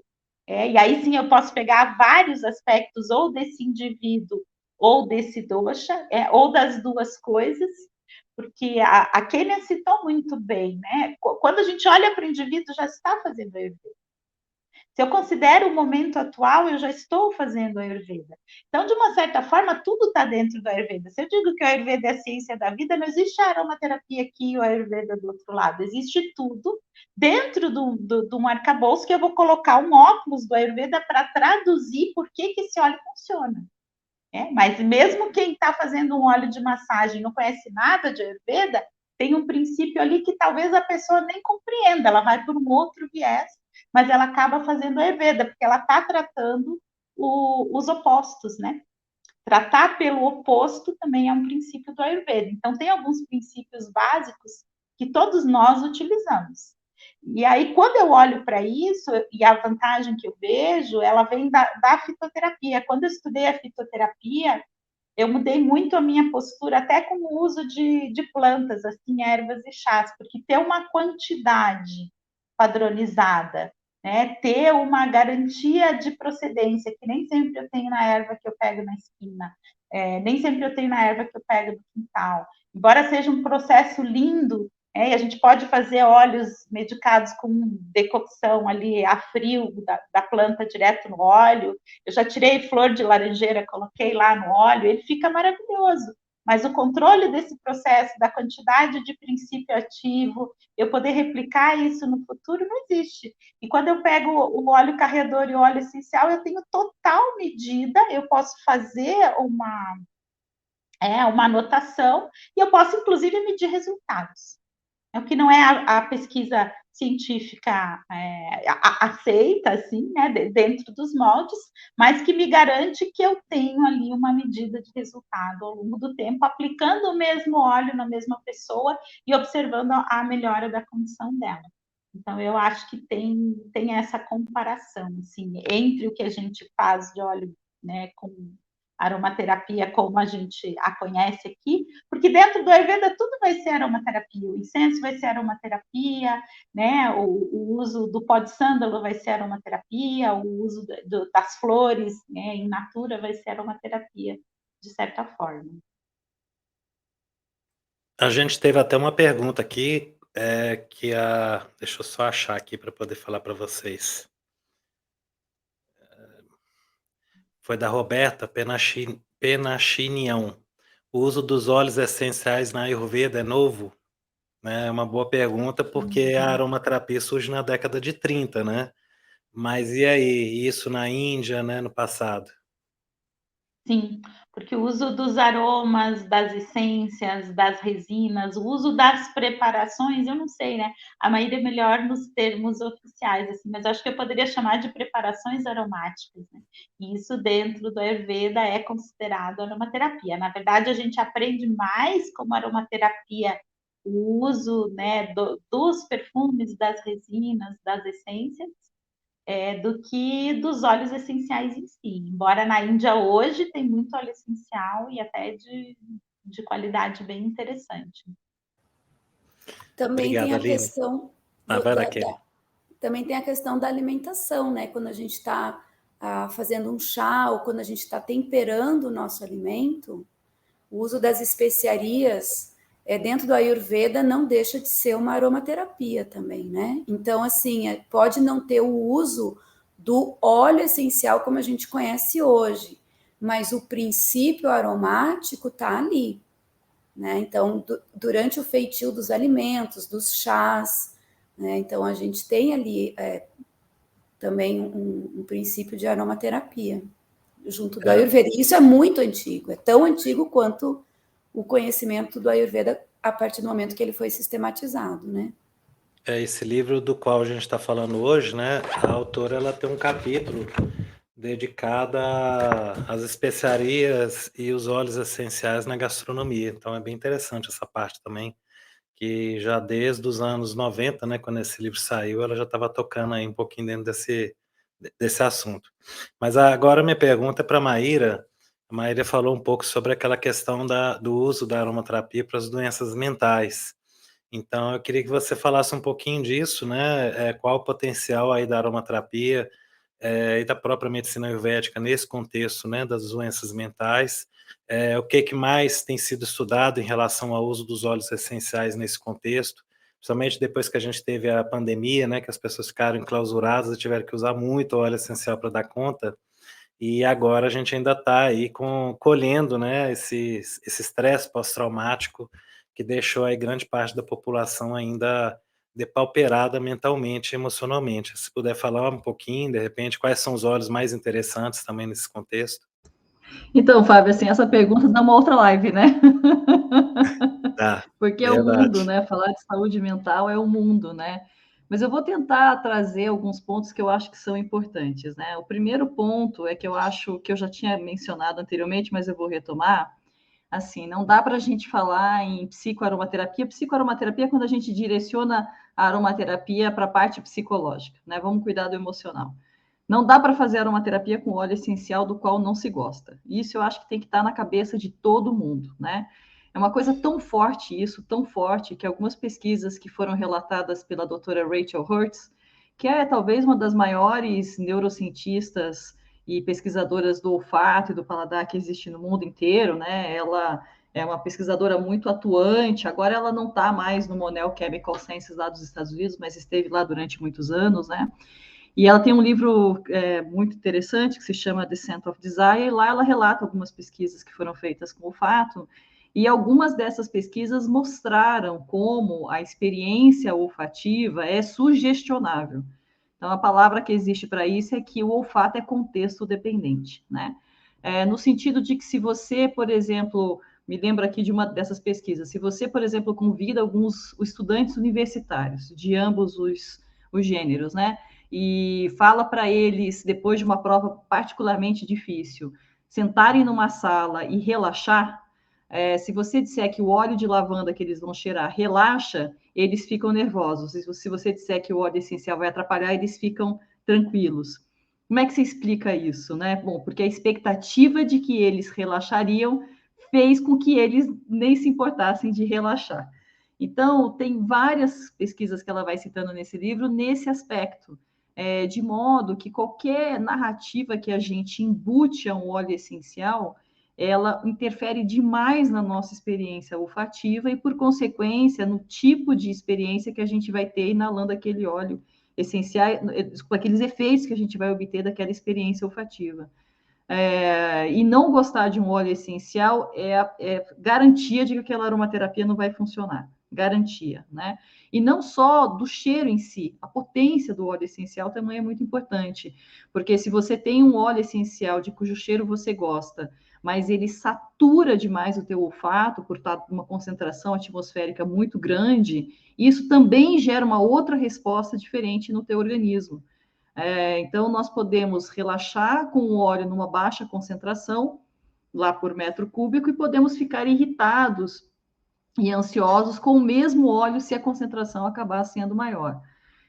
e aí sim eu posso pegar vários aspectos ou desse indivíduo ou desse dosha, ou das duas coisas, porque a Kênia citou muito bem, né? Quando a gente olha para o indivíduo, já está fazendo Ayurveda. Se eu considero o momento atual, eu já estou fazendo Ayurveda. Então, de uma certa forma, tudo está dentro do Ayurveda. Se eu digo que o Ayurveda é a ciência da vida, não existe a aromaterapia aqui e o Ayurveda do outro lado. Existe tudo dentro de um arcabouço que eu vou colocar um óculos do Ayurveda para traduzir por que esse óleo funciona. Mas mesmo quem está fazendo um óleo de massagem e não conhece nada de Ayurveda, tem um princípio ali que talvez a pessoa nem compreenda, ela vai por um outro viés, mas ela acaba fazendo Ayurveda, porque ela está tratando os opostos, né? Tratar pelo oposto também é um princípio do Ayurveda. Então, tem alguns princípios básicos que todos nós utilizamos. E aí, quando eu olho para isso, e a vantagem que eu vejo, ela vem da fitoterapia. Quando eu estudei a fitoterapia, eu mudei muito a minha postura, até com o uso de plantas, assim, ervas e chás, porque ter uma quantidade padronizada, né, ter uma garantia de procedência, que nem sempre eu tenho na erva que eu pego na esquina, nem sempre eu tenho na erva que eu pego no quintal. Embora seja um processo lindo, e a gente pode fazer óleos medicados com decocção ali a frio da planta direto no óleo. Eu já tirei flor de laranjeira, coloquei lá no óleo, ele fica maravilhoso. Mas o controle desse processo, da quantidade de princípio ativo, eu poder replicar isso no futuro, não existe. E quando eu pego o óleo carreador e o óleo essencial, eu tenho total medida, eu posso fazer uma anotação e eu posso, inclusive, medir resultados. O que não é a pesquisa científica aceita, assim, né, dentro dos moldes, mas que me garante que eu tenho ali uma medida de resultado ao longo do tempo, aplicando o mesmo óleo na mesma pessoa e observando a melhora da condição dela. Então, eu acho que tem essa comparação, assim, entre o que a gente faz de óleo, né, com aromaterapia como a gente a conhece aqui, porque dentro do Ayurveda tudo vai ser aromaterapia, o incenso vai ser aromaterapia, né? O uso do pó de sândalo vai ser aromaterapia, o uso das flores, né, in natura vai ser aromaterapia, de certa forma. A gente teve até uma pergunta aqui, deixa eu só achar aqui para poder falar para vocês. Foi da Roberta Penachinião. O uso dos óleos essenciais na Ayurveda é novo? né? É uma boa pergunta, porque a aromaterapia surge na década de 30, né? Mas e aí, isso na Índia, né, no passado? Sim, porque o uso dos aromas, das essências, das resinas, o uso das preparações, eu não sei, né? A Maíra é melhor nos termos oficiais, assim, mas eu acho que eu poderia chamar de preparações aromáticas, né? E isso dentro do Ayurveda é considerado aromaterapia. Na verdade, a gente aprende mais como aromaterapia o uso, né, dos perfumes, das resinas, das essências, do que dos óleos essenciais em si. Embora na Índia hoje tem muito óleo essencial e até de qualidade bem interessante. Também tem Obrigado, a Aline. questão Vai, Raquel. também tem a questão da alimentação, né? Quando a gente está fazendo um chá ou quando a gente está temperando o nosso alimento, o uso das especiarias dentro do Ayurveda não deixa de ser uma aromaterapia também, né? Então, assim, pode não ter o uso do óleo essencial como a gente conhece hoje, mas o princípio aromático está ali, né? Então, durante o feitio dos alimentos, dos chás, né? Então, a gente tem ali também um princípio de aromaterapia junto do Ayurveda. Isso é muito antigo, é tão antigo quanto o conhecimento do Ayurveda a partir do momento que ele foi sistematizado, né? Esse livro do qual a gente está falando hoje, né? A autora ela tem um capítulo dedicado às especiarias e os óleos essenciais na gastronomia. Então é bem interessante essa parte também, que já desde os anos 90, né, quando esse livro saiu, ela já estava tocando aí um pouquinho dentro desse assunto. Mas agora minha pergunta é para a Maíra. A Maíra falou um pouco sobre aquela questão do uso da aromaterapia para as doenças mentais. Então, eu queria que você falasse um pouquinho disso, né? Qual o potencial aí da aromaterapia e da própria medicina ayurvédica nesse contexto, né, das doenças mentais. O que mais tem sido estudado em relação ao uso dos óleos essenciais nesse contexto, principalmente depois que a gente teve a pandemia, né, que as pessoas ficaram enclausuradas e tiveram que usar muito óleo essencial para dar conta. E agora a gente ainda está aí colhendo, né, esse estresse pós-traumático que deixou aí grande parte da população ainda depauperada mentalmente e emocionalmente. Se puder falar um pouquinho, de repente, quais são os óleos mais interessantes também nesse contexto? Então, Fábio, assim, essa pergunta dá uma outra live, né? Tá, Porque é o mundo, verdade. né? Falar de saúde mental é o mundo, né? Mas eu vou tentar trazer alguns pontos que eu acho que são importantes, né? O primeiro ponto é que eu acho que eu já tinha mencionado anteriormente, mas eu vou retomar. Assim, não dá para a gente falar em psicoaromaterapia. Psicoaromaterapia é quando a gente direciona a aromaterapia para a parte psicológica, né? Vamos cuidar do emocional. Não dá para fazer aromaterapia com óleo essencial do qual não se gosta. Isso eu acho que tem que estar na cabeça de todo mundo, né? É uma coisa tão forte isso, tão forte, que algumas pesquisas que foram relatadas pela doutora Rachel Hertz, que é talvez uma das maiores neurocientistas e pesquisadoras do olfato e do paladar que existe no mundo inteiro, né? Ela é uma pesquisadora muito atuante. Agora ela não está mais no Monell Chemical Sciences lá dos Estados Unidos, mas esteve lá durante muitos anos, né? E ela tem um livro muito interessante que se chama The Scent of Desire, e lá ela relata algumas pesquisas que foram feitas com olfato, e algumas dessas pesquisas mostraram como a experiência olfativa é sugestionável. Então, a palavra que existe para isso é que o olfato é contexto dependente, né? No sentido de que se você, por exemplo, me lembro aqui de uma dessas pesquisas, se você, por exemplo, convida alguns estudantes universitários de ambos os gêneros, né? E fala para eles, depois de uma prova particularmente difícil, sentarem numa sala e relaxar, se você disser que o óleo de lavanda que eles vão cheirar relaxa, eles ficam nervosos. Se você disser que o óleo essencial vai atrapalhar, eles ficam tranquilos. Como é que se explica isso, né? Bom, porque a expectativa de que eles relaxariam fez com que eles nem se importassem de relaxar. Então, tem várias pesquisas que ela vai citando nesse livro nesse aspecto, de modo que qualquer narrativa que a gente embute a um óleo essencial, ela interfere demais na nossa experiência olfativa e, por consequência, no tipo de experiência que a gente vai ter inalando aquele óleo essencial, com aqueles efeitos que a gente vai obter daquela experiência olfativa. E não gostar de um óleo essencial é garantia de que aquela aromaterapia não vai funcionar, garantia, né? E não só do cheiro em si, a potência do óleo essencial também é muito importante, porque se você tem um óleo essencial de cujo cheiro você gosta, mas ele satura demais o teu olfato por estar uma concentração atmosférica muito grande, isso também gera uma outra resposta diferente no teu organismo. Então, nós podemos relaxar com o óleo numa baixa concentração, lá por metro cúbico, e podemos ficar irritados e ansiosos com o mesmo óleo se a concentração acabar sendo maior.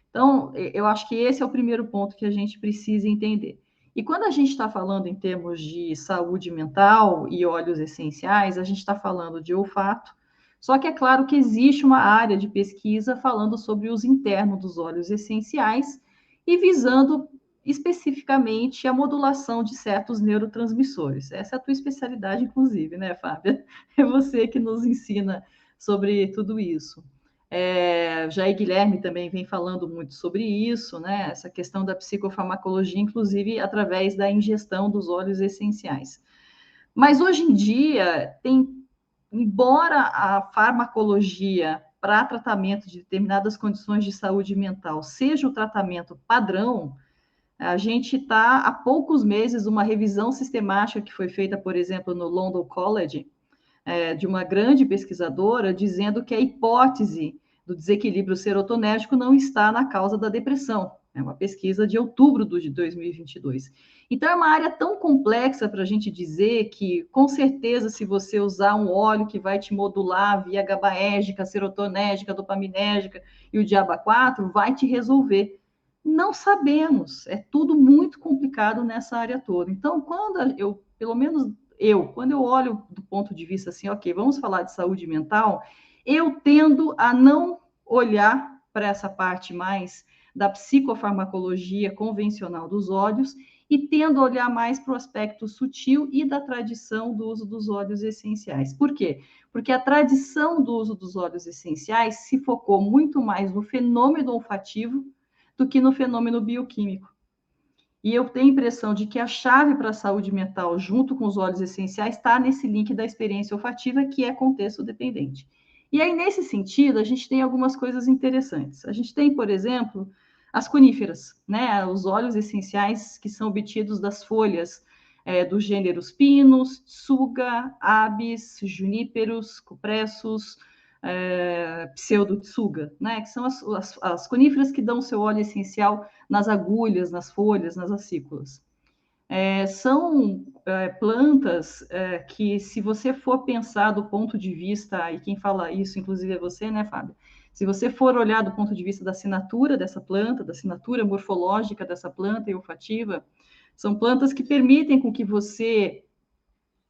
Então, eu acho que esse é o primeiro ponto que a gente precisa entender. E quando a gente está falando em termos de saúde mental e óleos essenciais, a gente está falando de olfato, só que é claro que existe uma área de pesquisa falando sobre o uso interno dos óleos essenciais e visando especificamente a modulação de certos neurotransmissores. Essa é a tua especialidade, inclusive, né, Fábia? É você que nos ensina sobre tudo isso. Jair Guilherme também vem falando muito sobre isso, né? Essa questão da psicofarmacologia, inclusive através da ingestão dos óleos essenciais. Mas hoje em dia, embora a farmacologia para tratamento de determinadas condições de saúde mental seja o tratamento padrão, a gente está há poucos meses uma revisão sistemática que foi feita, por exemplo, no London College, de uma grande pesquisadora, dizendo que a hipótese do desequilíbrio serotonérgico não está na causa da depressão. É uma pesquisa de outubro de 2022. Então, é uma área tão complexa para a gente dizer que, com certeza, se você usar um óleo que vai te modular via GABAérgica, serotonérgica, dopaminérgica e o GABA4, vai te resolver. Não sabemos. É tudo muito complicado nessa área toda. Então, quando eu olho do ponto de vista assim, ok, vamos falar de saúde mental, eu tendo a não olhar para essa parte mais da psicofarmacologia convencional dos óleos e tendo a olhar mais para o aspecto sutil e da tradição do uso dos óleos essenciais. Por quê? Porque a tradição do uso dos óleos essenciais se focou muito mais no fenômeno olfativo do que no fenômeno bioquímico. E eu tenho a impressão de que a chave para a saúde mental, junto com os óleos essenciais, está nesse link da experiência olfativa, que é contexto dependente. E aí, nesse sentido, a gente tem algumas coisas interessantes. A gente tem, por exemplo, as coníferas, né? Os óleos essenciais que são obtidos das folhas dos gêneros pinus, tsuga, abis, juníperos, cupressus, pseudotsuga, né? Que são as coníferas que dão seu óleo essencial nas agulhas, nas folhas, nas acículas. São plantas que, se você for pensar do ponto de vista, e quem fala isso, inclusive, é você, né, Fábio? Se você for olhar do ponto de vista da assinatura dessa planta, da assinatura morfológica dessa planta e olfativa, são plantas que permitem com que você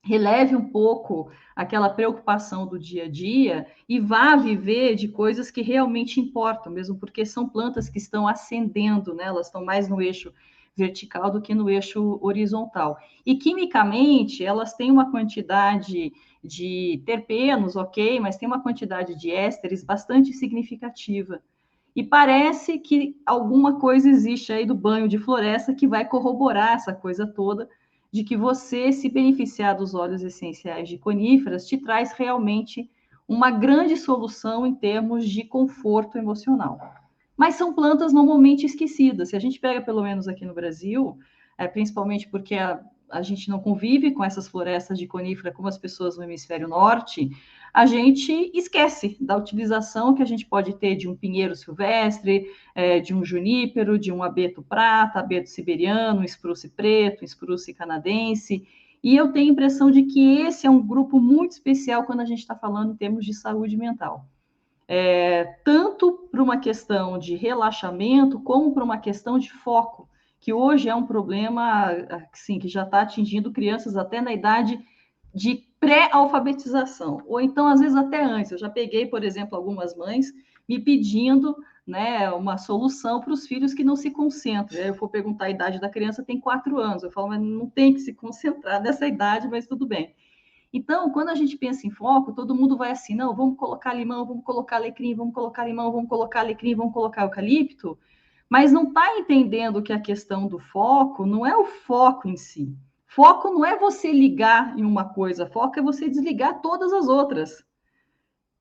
releve um pouco aquela preocupação do dia a dia e vá viver de coisas que realmente importam, mesmo porque são plantas que estão ascendendo, né? Elas estão mais no eixo vertical do que no eixo horizontal. E quimicamente, elas têm uma quantidade de terpenos, ok, mas tem uma quantidade de ésteres bastante significativa. E parece que alguma coisa existe aí do banho de floresta que vai corroborar essa coisa toda, de que você se beneficiar dos óleos essenciais de coníferas te traz realmente uma grande solução em termos de conforto emocional. Mas são plantas normalmente esquecidas. Se a gente pega, pelo menos aqui no Brasil, principalmente porque a gente não convive com essas florestas de conífera como as pessoas no hemisfério norte, a gente esquece da utilização que a gente pode ter de um pinheiro silvestre, de um junípero, de um abeto prata, abeto siberiano, espruce preto, espruce canadense. E eu tenho a impressão de que esse é um grupo muito especial quando a gente está falando em termos de saúde mental. Tanto para uma questão de relaxamento, como para uma questão de foco, que hoje é um problema assim, que já está atingindo crianças até na idade de pré-alfabetização, ou então, às vezes, até antes. Eu já peguei, por exemplo, algumas mães me pedindo, né, uma solução para os filhos que não se concentram. Aí eu for perguntar a idade da criança, tem 4 anos. Eu falo, mas não tem que se concentrar nessa idade, mas tudo bem. Então, quando a gente pensa em foco, todo mundo vai assim, não, vamos colocar limão, vamos colocar alecrim, vamos colocar limão, vamos colocar alecrim, vamos colocar eucalipto, mas não está entendendo que a questão do foco não é o foco em si. Foco não é você ligar em uma coisa, foco é você desligar todas as outras.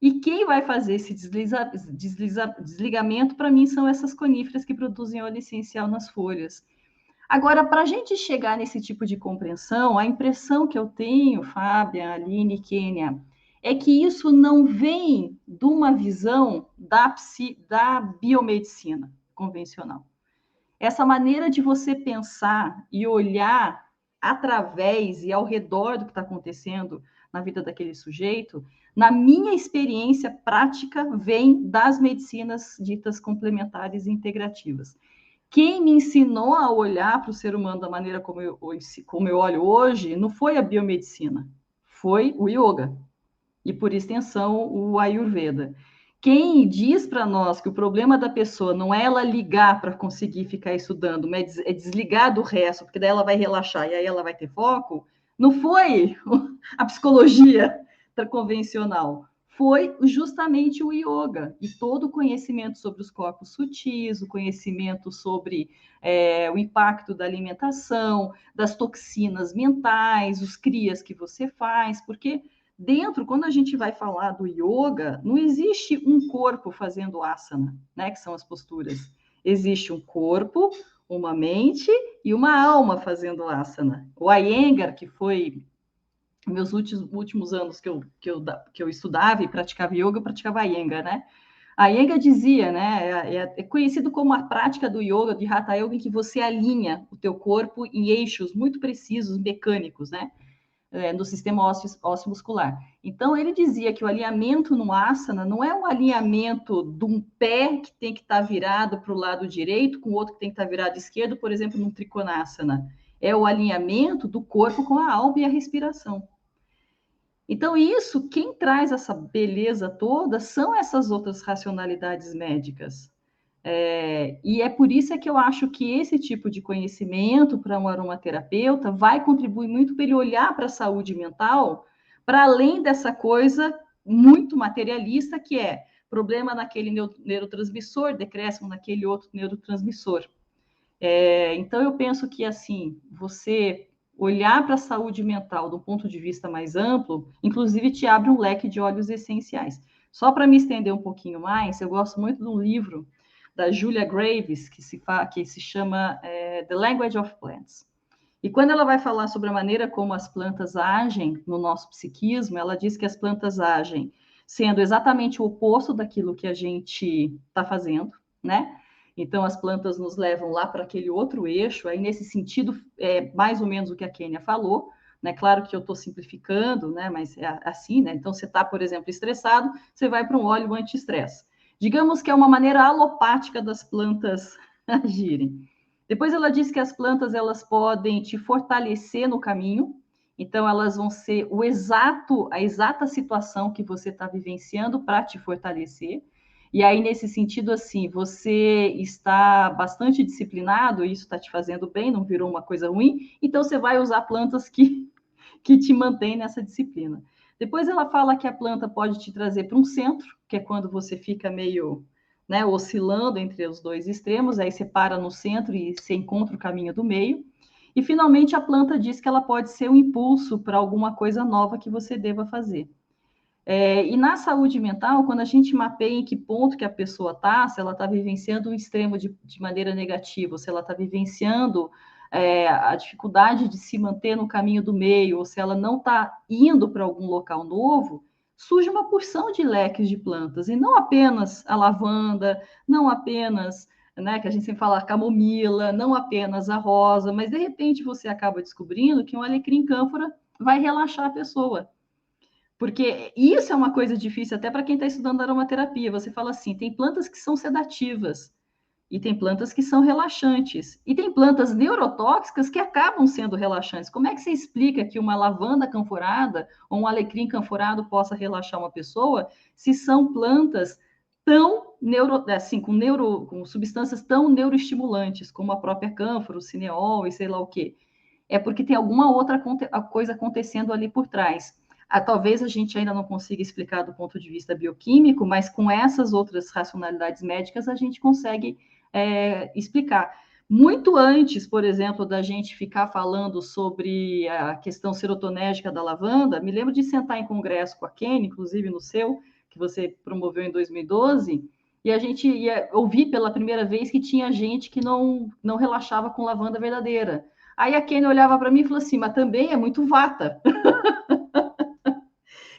E quem vai fazer esse desligamento, para mim, são essas coníferas que produzem óleo essencial nas folhas. Agora, para a gente chegar nesse tipo de compreensão, a impressão que eu tenho, Fábia, Aline, Kênia, é que isso não vem de uma visão da biomedicina convencional. Essa maneira de você pensar e olhar através e ao redor do que está acontecendo na vida daquele sujeito, na minha experiência prática, vem das medicinas ditas complementares e integrativas. Quem me ensinou a olhar para o ser humano da maneira como eu olho hoje não foi a biomedicina, foi o yoga e, por extensão, o Ayurveda. Quem diz para nós que o problema da pessoa não é ela ligar para conseguir ficar estudando, mas é desligar do resto, porque daí ela vai relaxar e aí ela vai ter foco, não foi a psicologia convencional, foi justamente o yoga e todo o conhecimento sobre os corpos sutis, o conhecimento sobre o impacto da alimentação, das toxinas mentais, os crias que você faz, porque dentro, quando a gente vai falar do yoga, não existe um corpo fazendo asana, né, que são as posturas. Existe um corpo, uma mente e uma alma fazendo asana. O Iyengar, que foi meus últimos anos que eu estudava e praticava yoga, eu praticava Iyengar, né? A Iyengar dizia, né, é conhecido como a prática do yoga, de Hatha Yoga, em que você alinha o teu corpo em eixos muito precisos, mecânicos, né? No sistema ósseo muscular. Então, ele dizia que o alinhamento no asana não é um alinhamento de um pé que tem que estar virado para o lado direito, com o outro que tem que estar virado esquerdo, por exemplo, num trikonasana. É o alinhamento do corpo com a alma e a respiração. Então, isso, quem traz essa beleza toda são essas outras racionalidades médicas. E é por isso que eu acho que esse tipo de conhecimento para um aromaterapeuta vai contribuir muito para ele olhar para a saúde mental, para além dessa coisa muito materialista, que é problema naquele neurotransmissor, decréscimo naquele outro neurotransmissor. Então, eu penso que, assim, você olhar para a saúde mental do ponto de vista mais amplo, inclusive te abre um leque de óleos essenciais. Só para me estender um pouquinho mais, eu gosto muito de um livro da Julia Graves, que se chama The Language of Plants. E quando ela vai falar sobre a maneira como as plantas agem no nosso psiquismo, ela diz que as plantas agem sendo exatamente o oposto daquilo que a gente está fazendo, né? Então, as plantas nos levam lá para aquele outro eixo, aí nesse sentido, é mais ou menos o que a Kênia falou, né? Claro que eu estou simplificando, né? Mas é assim, né? Então, você está, por exemplo, estressado, você vai para um óleo anti-estresse. Digamos que é uma maneira alopática das plantas agirem. Depois ela diz que as plantas elas podem te fortalecer no caminho, então elas vão ser a exata situação que você está vivenciando para te fortalecer. E aí, nesse sentido, assim, você está bastante disciplinado, isso está te fazendo bem, não virou uma coisa ruim, então você vai usar plantas que te mantêm nessa disciplina. Depois ela fala que a planta pode te trazer para um centro, que é quando você fica meio, né, oscilando entre os dois extremos, aí você para no centro e você encontra o caminho do meio. E, finalmente, a planta diz que ela pode ser um impulso para alguma coisa nova que você deva fazer. E na saúde mental, quando a gente mapeia em que ponto que a pessoa está, se ela está vivenciando um extremo de maneira negativa, ou se ela está vivenciando a dificuldade de se manter no caminho do meio, ou se ela não está indo para algum local novo, surge uma porção de leques de plantas, e não apenas a lavanda, não apenas, né, que a gente sempre fala a camomila, não apenas a rosa, mas de repente você acaba descobrindo que um alecrim cânfora vai relaxar a pessoa. Porque isso é uma coisa difícil até para quem está estudando aromaterapia. Você fala assim, tem plantas que são sedativas e tem plantas que são relaxantes. E tem plantas neurotóxicas que acabam sendo relaxantes. Como é que você explica que uma lavanda canforada ou um alecrim canforado possa relaxar uma pessoa se são plantas tão com substâncias tão neuroestimulantes, como a própria cânfora, o cineol e sei lá o quê? É porque tem alguma outra coisa acontecendo ali por trás. Talvez a gente ainda não consiga explicar do ponto de vista bioquímico, mas com essas outras racionalidades médicas a gente consegue explicar. Muito antes, por exemplo, da gente ficar falando sobre a questão serotonérgica da lavanda, me lembro de sentar em congresso com a Kênia, inclusive no seu, que você promoveu em 2012, e a gente ia ouvir pela primeira vez que tinha gente que não relaxava com lavanda verdadeira. Aí a Kênia olhava para mim e falou assim, mas também é muito vata.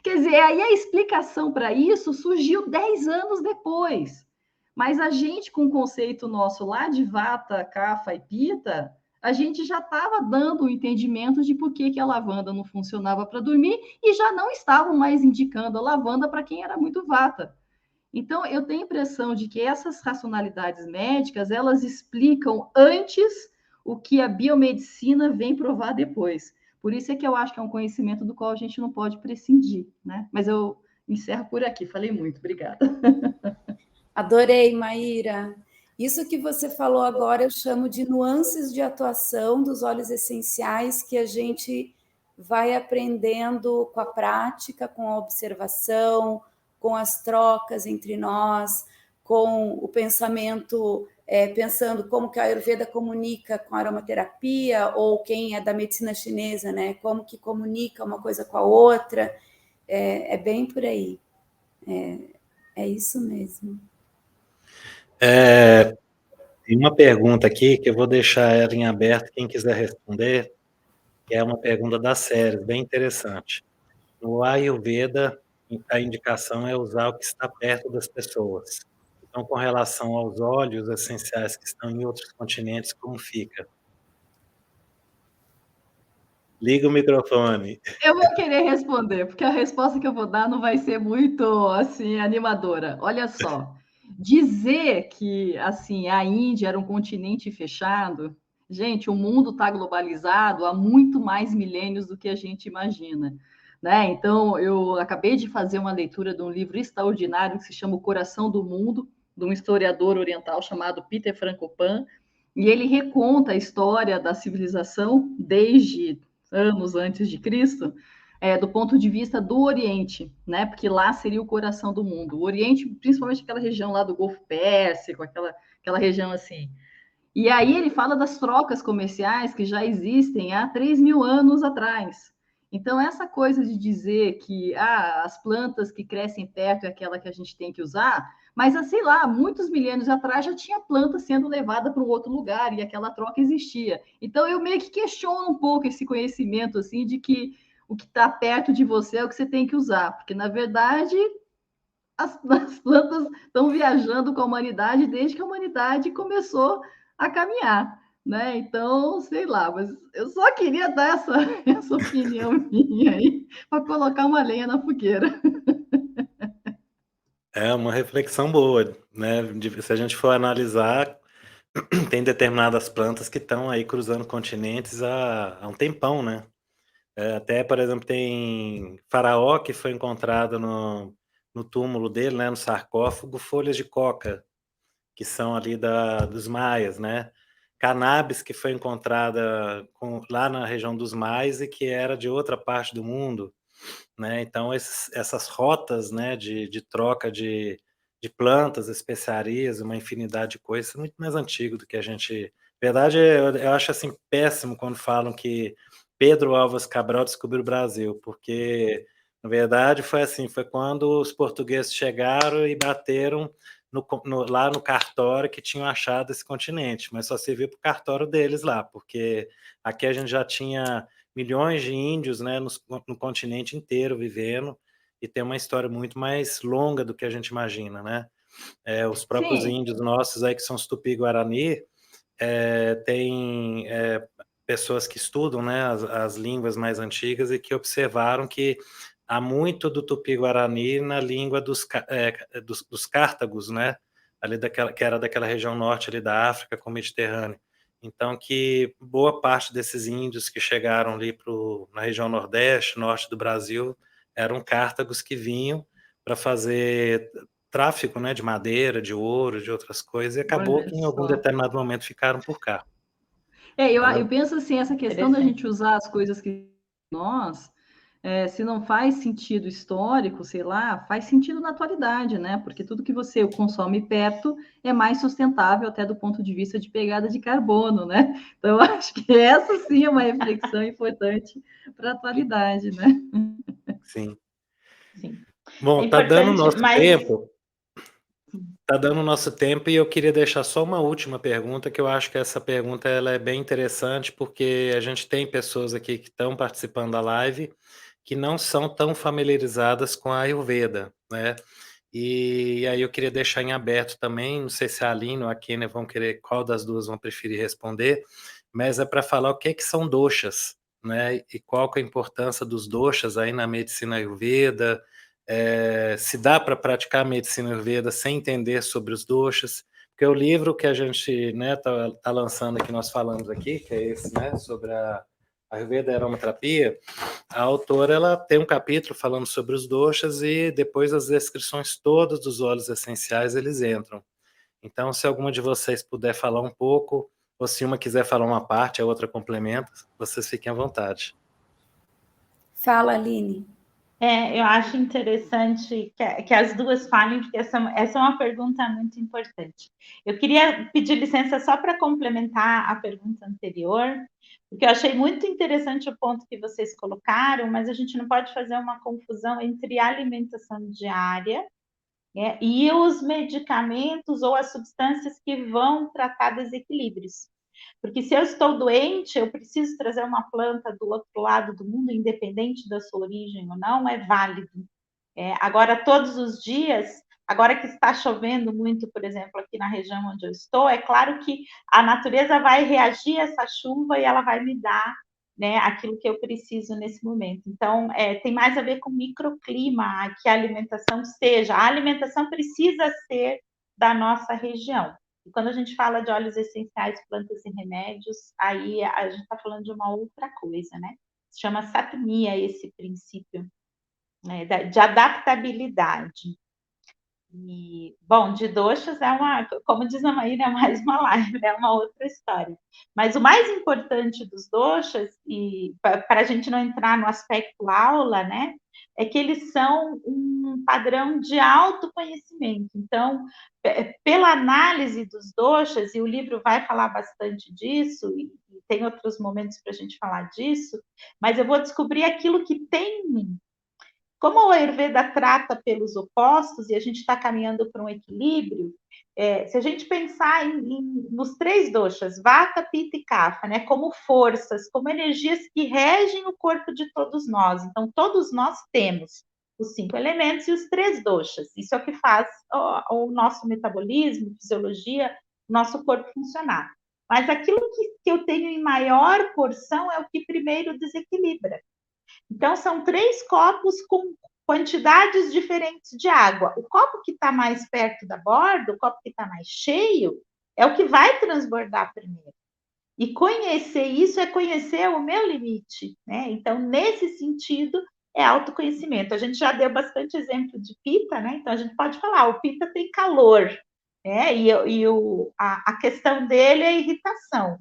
Quer dizer, aí a explicação para isso surgiu 10 anos depois. Mas a gente, com o conceito nosso lá de vata, kapha e pita, a gente já estava dando o entendimento de por que a lavanda não funcionava para dormir e já não estavam mais indicando a lavanda para quem era muito vata. Então, eu tenho a impressão de que essas racionalidades médicas, elas explicam antes o que a biomedicina vem provar depois. Por isso é que eu acho que é um conhecimento do qual a gente não pode prescindir, né? Mas eu encerro por aqui, falei muito, obrigada. Adorei, Maíra. Isso que você falou agora eu chamo de nuances de atuação dos óleos essenciais que a gente vai aprendendo com a prática, com a observação, com as trocas entre nós, com o pensamento, pensando como que a Ayurveda comunica com a aromaterapia, ou quem é da medicina chinesa, né? Como que comunica uma coisa com a outra. É bem por aí. É isso mesmo. Tem uma pergunta aqui que eu vou deixar ela em aberto, quem quiser responder, que é uma pergunta da série, bem interessante. No Ayurveda, a indicação é usar o que está perto das pessoas. Então, com relação aos óleos essenciais que estão em outros continentes, como fica? Liga o microfone. Eu vou querer responder, porque a resposta que eu vou dar não vai ser muito, assim, animadora. Olha só, dizer que, assim, a Índia era um continente fechado, gente, o mundo está globalizado há muito mais milênios do que a gente imagina, né? Então, eu acabei de fazer uma leitura de um livro extraordinário que se chama O Coração do Mundo, de um historiador oriental chamado Peter Frankopan, e ele reconta a história da civilização desde anos antes de Cristo, do ponto de vista do Oriente, né? Porque lá seria o coração do mundo. O Oriente, principalmente aquela região lá do Golfo Pérsico, aquela região assim. E aí ele fala das trocas comerciais que já existem há 3.000 anos atrás. Então, essa coisa de dizer que as plantas que crescem perto é aquela que a gente tem que usar, mas, sei lá, muitos milênios atrás já tinha planta sendo levada para um outro lugar e aquela troca existia. Então, eu meio que questiono um pouco esse conhecimento, assim, de que o que está perto de você é o que você tem que usar, porque, na verdade, as plantas estão viajando com a humanidade desde que a humanidade começou a caminhar, né? Então, sei lá, mas eu só queria dar essa opinião minha aí para colocar uma lenha na fogueira. É uma reflexão boa, né? Se a gente for analisar, tem determinadas plantas que estão aí cruzando continentes há um tempão, né? Até, por exemplo, tem faraó que foi encontrado no túmulo dele, né, no sarcófago, folhas de coca, que são ali dos maias, né? Cannabis que foi encontrada lá na região dos maias e que era de outra parte do mundo, né? Então, essas rotas, né, de troca de plantas, especiarias, uma infinidade de coisas, é muito mais antigo do que a gente... Na verdade, eu acho assim péssimo quando falam que Pedro Álvares Cabral descobriu o Brasil, porque, na verdade, foi assim, foi quando os portugueses chegaram e bateram lá no cartório que tinham achado esse continente, mas só serviu para o cartório deles lá, porque aqui a gente já tinha milhões de índios, né, no continente inteiro vivendo, e tem uma história muito mais longa do que a gente imagina, né? Os próprios Sim. índios nossos aí, que são os Tupi-Guarani, tem pessoas que estudam, né, as línguas mais antigas e que observaram que há muito do Tupi-Guarani na língua dos cártagos, né, ali que era daquela região norte ali da África com o Mediterrâneo. Então, que boa parte desses índios que chegaram ali na região nordeste, norte do Brasil, eram cártagos que vinham para fazer tráfico, né, de madeira, de ouro, de outras coisas, e acabou Olha que em algum só. determinado momento ficaram por cá. Eu penso assim, essa questão da gente usar as coisas que nós, se não faz sentido histórico, sei lá, faz sentido na atualidade, né? Porque tudo que você consome perto é mais sustentável até do ponto de vista de pegada de carbono, né? Então, eu acho que essa sim é uma reflexão importante para a atualidade, né? Sim. Sim. Bom, tá dando o importante, nosso mas tempo. Tá dando o nosso tempo e eu queria deixar só uma última pergunta, que eu acho que essa pergunta ela é bem interessante, porque a gente tem pessoas aqui que estão participando da live que não são tão familiarizadas com a Ayurveda, né? E aí eu queria deixar em aberto também, não sei se a Aline ou a Kênia vão querer, qual das duas vão preferir responder, mas é para falar o que são doshas, né? E qual que é a importância dos doshas aí na medicina Ayurveda, se dá para praticar a medicina Ayurveda sem entender sobre os doshas, porque o livro que a gente, né, tá lançando aqui, nós falamos aqui, que é esse, né, sobre a Ayurveda e aromaterapia, a autora ela tem um capítulo falando sobre os doshas e depois as descrições todas dos óleos essenciais eles entram. Então, se alguma de vocês puder falar um pouco, ou se uma quiser falar uma parte, a outra complementa, vocês fiquem à vontade. Fala, Aline. eu acho interessante que as duas falem, porque essa é uma pergunta muito importante. Eu queria pedir licença só para complementar a pergunta anterior, porque eu achei muito interessante o ponto que vocês colocaram, mas a gente não pode fazer uma confusão entre alimentação diária, e os medicamentos ou as substâncias que vão tratar desequilíbrios. Porque se eu estou doente, eu preciso trazer uma planta do outro lado do mundo, independente da sua origem ou não, é válido. Agora, todos os dias, agora que está chovendo muito, por exemplo, aqui na região onde eu estou, é claro que a natureza vai reagir a essa chuva e ela vai me dar, né, aquilo que eu preciso nesse momento. Então, tem mais a ver com microclima, que a alimentação seja. A alimentação precisa ser da nossa região. E quando a gente fala de óleos essenciais, plantas e remédios, aí a gente está falando de uma outra coisa, né? Se chama satmia esse princípio, né, de adaptabilidade. E, bom, de doshas como diz a Maíra, é mais uma live, é uma outra história. Mas o mais importante dos doshas, e para a gente não entrar no aspecto aula, né, é que eles são um padrão de autoconhecimento. Então, pela análise dos doshas, e o livro vai falar bastante disso, e tem outros momentos para a gente falar disso, mas eu vou descobrir aquilo que tem em mim. Como o Ayurveda trata pelos opostos e a gente está caminhando para um equilíbrio, se a gente pensar nos três doshas, Vata, Pitta e Kapha, né, como forças, como energias que regem o corpo de todos nós. Então, todos nós temos os 5 elementos e os 3 doshas. Isso é o que faz o nosso metabolismo, fisiologia, nosso corpo funcionar. Mas aquilo que eu tenho em maior porção é o que primeiro desequilibra. Então, são 3 copos com quantidades diferentes de água. O copo que está mais perto da borda, o copo que está mais cheio, é o que vai transbordar primeiro. E conhecer isso é conhecer o meu limite, né? Então, nesse sentido, é autoconhecimento. A gente já deu bastante exemplo de Pitta, né? Então, a gente pode falar, o Pitta tem calor, né? A questão dele é a irritação.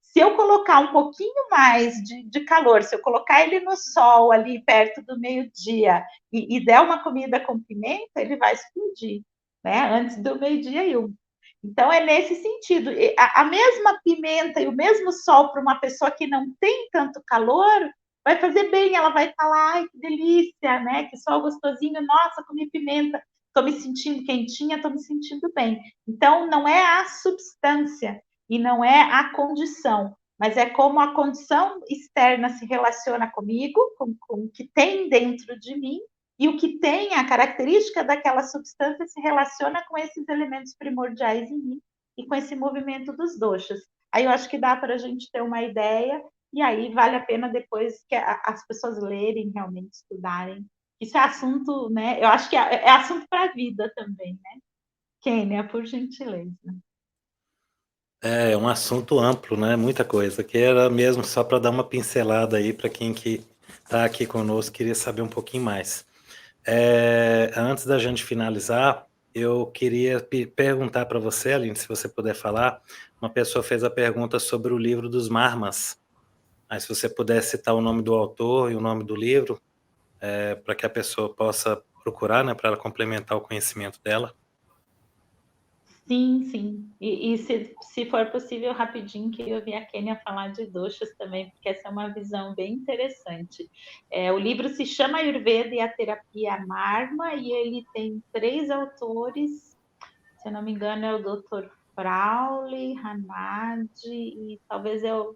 Se eu colocar um pouquinho mais de calor, se eu colocar ele no sol ali perto do meio-dia e der uma comida com pimenta, ele vai explodir, né? Antes do meio-dia e 1. Então, é nesse sentido. A mesma pimenta e o mesmo sol para uma pessoa que não tem tanto calor vai fazer bem, ela vai falar, ai, que delícia, né? Que sol gostosinho, nossa, comi pimenta, estou me sentindo quentinha, estou me sentindo bem. Então, não é a substância, e não é a condição, mas é como a condição externa se relaciona comigo, com o que tem dentro de mim, e o que tem a característica daquela substância se relaciona com esses elementos primordiais em mim e com esse movimento dos doshas. Aí eu acho que dá para a gente ter uma ideia, e aí vale a pena depois que as pessoas lerem, realmente estudarem. Isso é assunto, né? Eu acho que é assunto para a vida também, né? Kênia, por gentileza. É um assunto amplo, né? Muita coisa. Que era mesmo só para dar uma pincelada aí para quem que está aqui conosco queria saber um pouquinho mais. Antes da gente finalizar, eu queria perguntar para você, Aline, se você puder falar. Uma pessoa fez a pergunta sobre o livro dos Marmas. Aí, se você puder citar o nome do autor e o nome do livro, para que a pessoa possa procurar, né, para ela complementar o conhecimento dela. Sim, sim. E se for possível, rapidinho, que eu vi a Kênia falar de doshas também, porque essa é uma visão bem interessante. O livro se chama Ayurveda e a Terapia Marma, e ele tem 3 autores, se eu não me engano, é o Dr. Frauly, Hanad, e talvez eu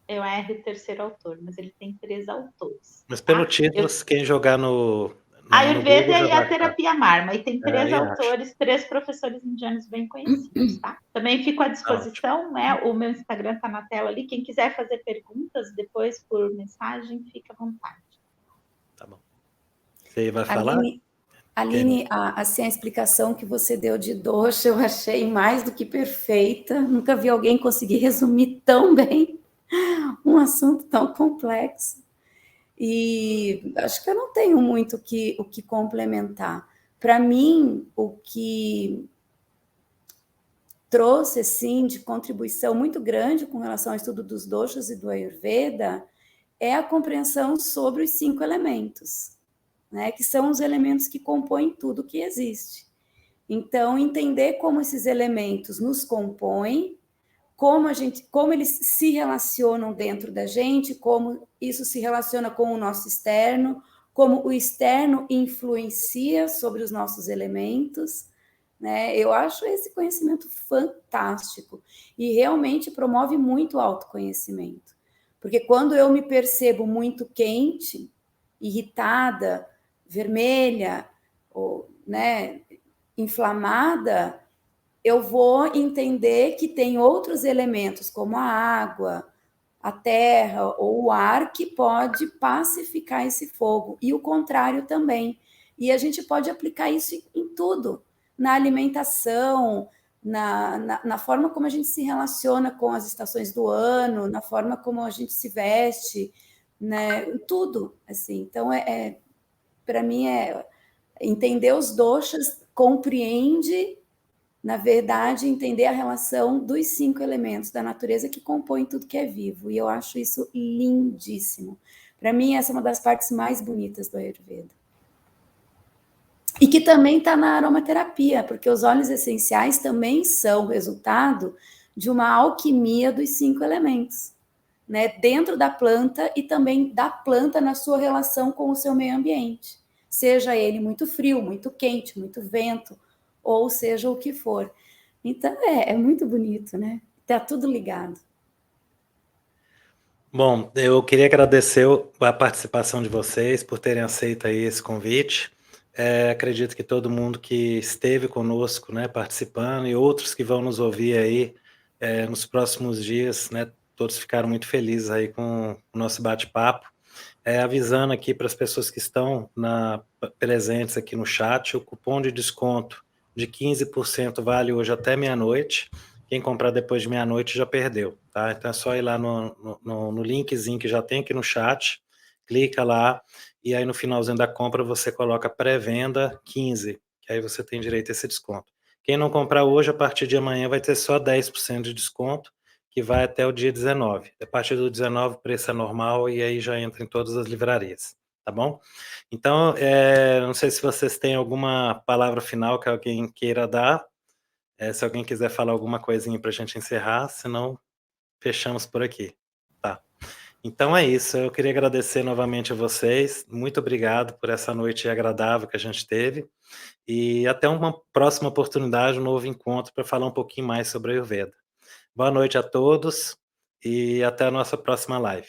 erre o terceiro autor, mas ele tem 3 autores, Mas pelo tá? título, quem jogar no Google Ayurveda já e a vai achar. terapia Marma, e tem 3 Aí acho. autores, 3 professores indianos bem conhecidos, tá? Também fico à Tá ótimo. disposição, né? O meu Instagram está na tela ali. Quem quiser fazer perguntas depois por mensagem, fica à vontade. Tá bom. Você vai falar? Aline, assim, a explicação que você deu de dosha eu achei mais do que perfeita. Nunca vi alguém conseguir resumir tão bem um assunto tão complexo. E acho que eu não tenho muito o que complementar. Para mim, o que trouxe, assim, de contribuição muito grande com relação ao estudo dos doshas e do Ayurveda é a compreensão sobre os 5 elementos, né, que são os elementos que compõem tudo que existe. Então, entender como esses elementos nos compõem, como eles se relacionam dentro da gente, como isso se relaciona com o nosso externo, como o externo influencia sobre os nossos elementos, né? Eu acho esse conhecimento fantástico e realmente promove muito o autoconhecimento. Porque quando eu me percebo muito quente, irritada, vermelha, ou, né, inflamada, eu vou entender que tem outros elementos, como a água, a terra ou o ar, que pode pacificar esse fogo, e o contrário também. E a gente pode aplicar isso em tudo, na alimentação, na forma como a gente se relaciona com as estações do ano, na forma como a gente se veste, né? Tudo, assim. Então, para mim, entender os doshas compreende, na verdade, entender a relação dos 5 elementos da natureza que compõem tudo que é vivo. E eu acho isso lindíssimo. Para mim, essa é uma das partes mais bonitas do Ayurveda. E que também está na aromaterapia, porque os óleos essenciais também são resultado de uma alquimia dos 5 elementos, né? Dentro da planta e também da planta na sua relação com o seu meio ambiente. Seja ele muito frio, muito quente, muito vento, ou seja o que for. Então, é muito bonito, né? Tá tudo ligado. Bom, eu queria agradecer a participação de vocês por terem aceito aí esse convite. Acredito que todo mundo que esteve conosco, né, participando, e outros que vão nos ouvir aí nos próximos dias, né, todos ficaram muito felizes aí com o nosso bate-papo. Avisando aqui para as pessoas que estão presentes aqui no chat, o cupom de desconto de 15% vale hoje até meia-noite. Quem comprar depois de meia-noite já perdeu, tá? Então é só ir lá no linkzinho que já tem aqui no chat, clica lá, e aí no finalzinho da compra você coloca pré-venda 15, que aí você tem direito a esse desconto. Quem não comprar hoje, a partir de amanhã vai ter só 10% de desconto, que vai até o dia 19. A partir do 19 o preço é normal e aí já entra em todas as livrarias, tá bom? Então, não sei se vocês têm alguma palavra final que alguém queira dar, se alguém quiser falar alguma coisinha para a gente encerrar, senão fechamos por aqui, tá? Então é isso, eu queria agradecer novamente a vocês, muito obrigado por essa noite agradável que a gente teve, e até uma próxima oportunidade, um novo encontro para falar um pouquinho mais sobre a Ayurveda. Boa noite a todos e até a nossa próxima live.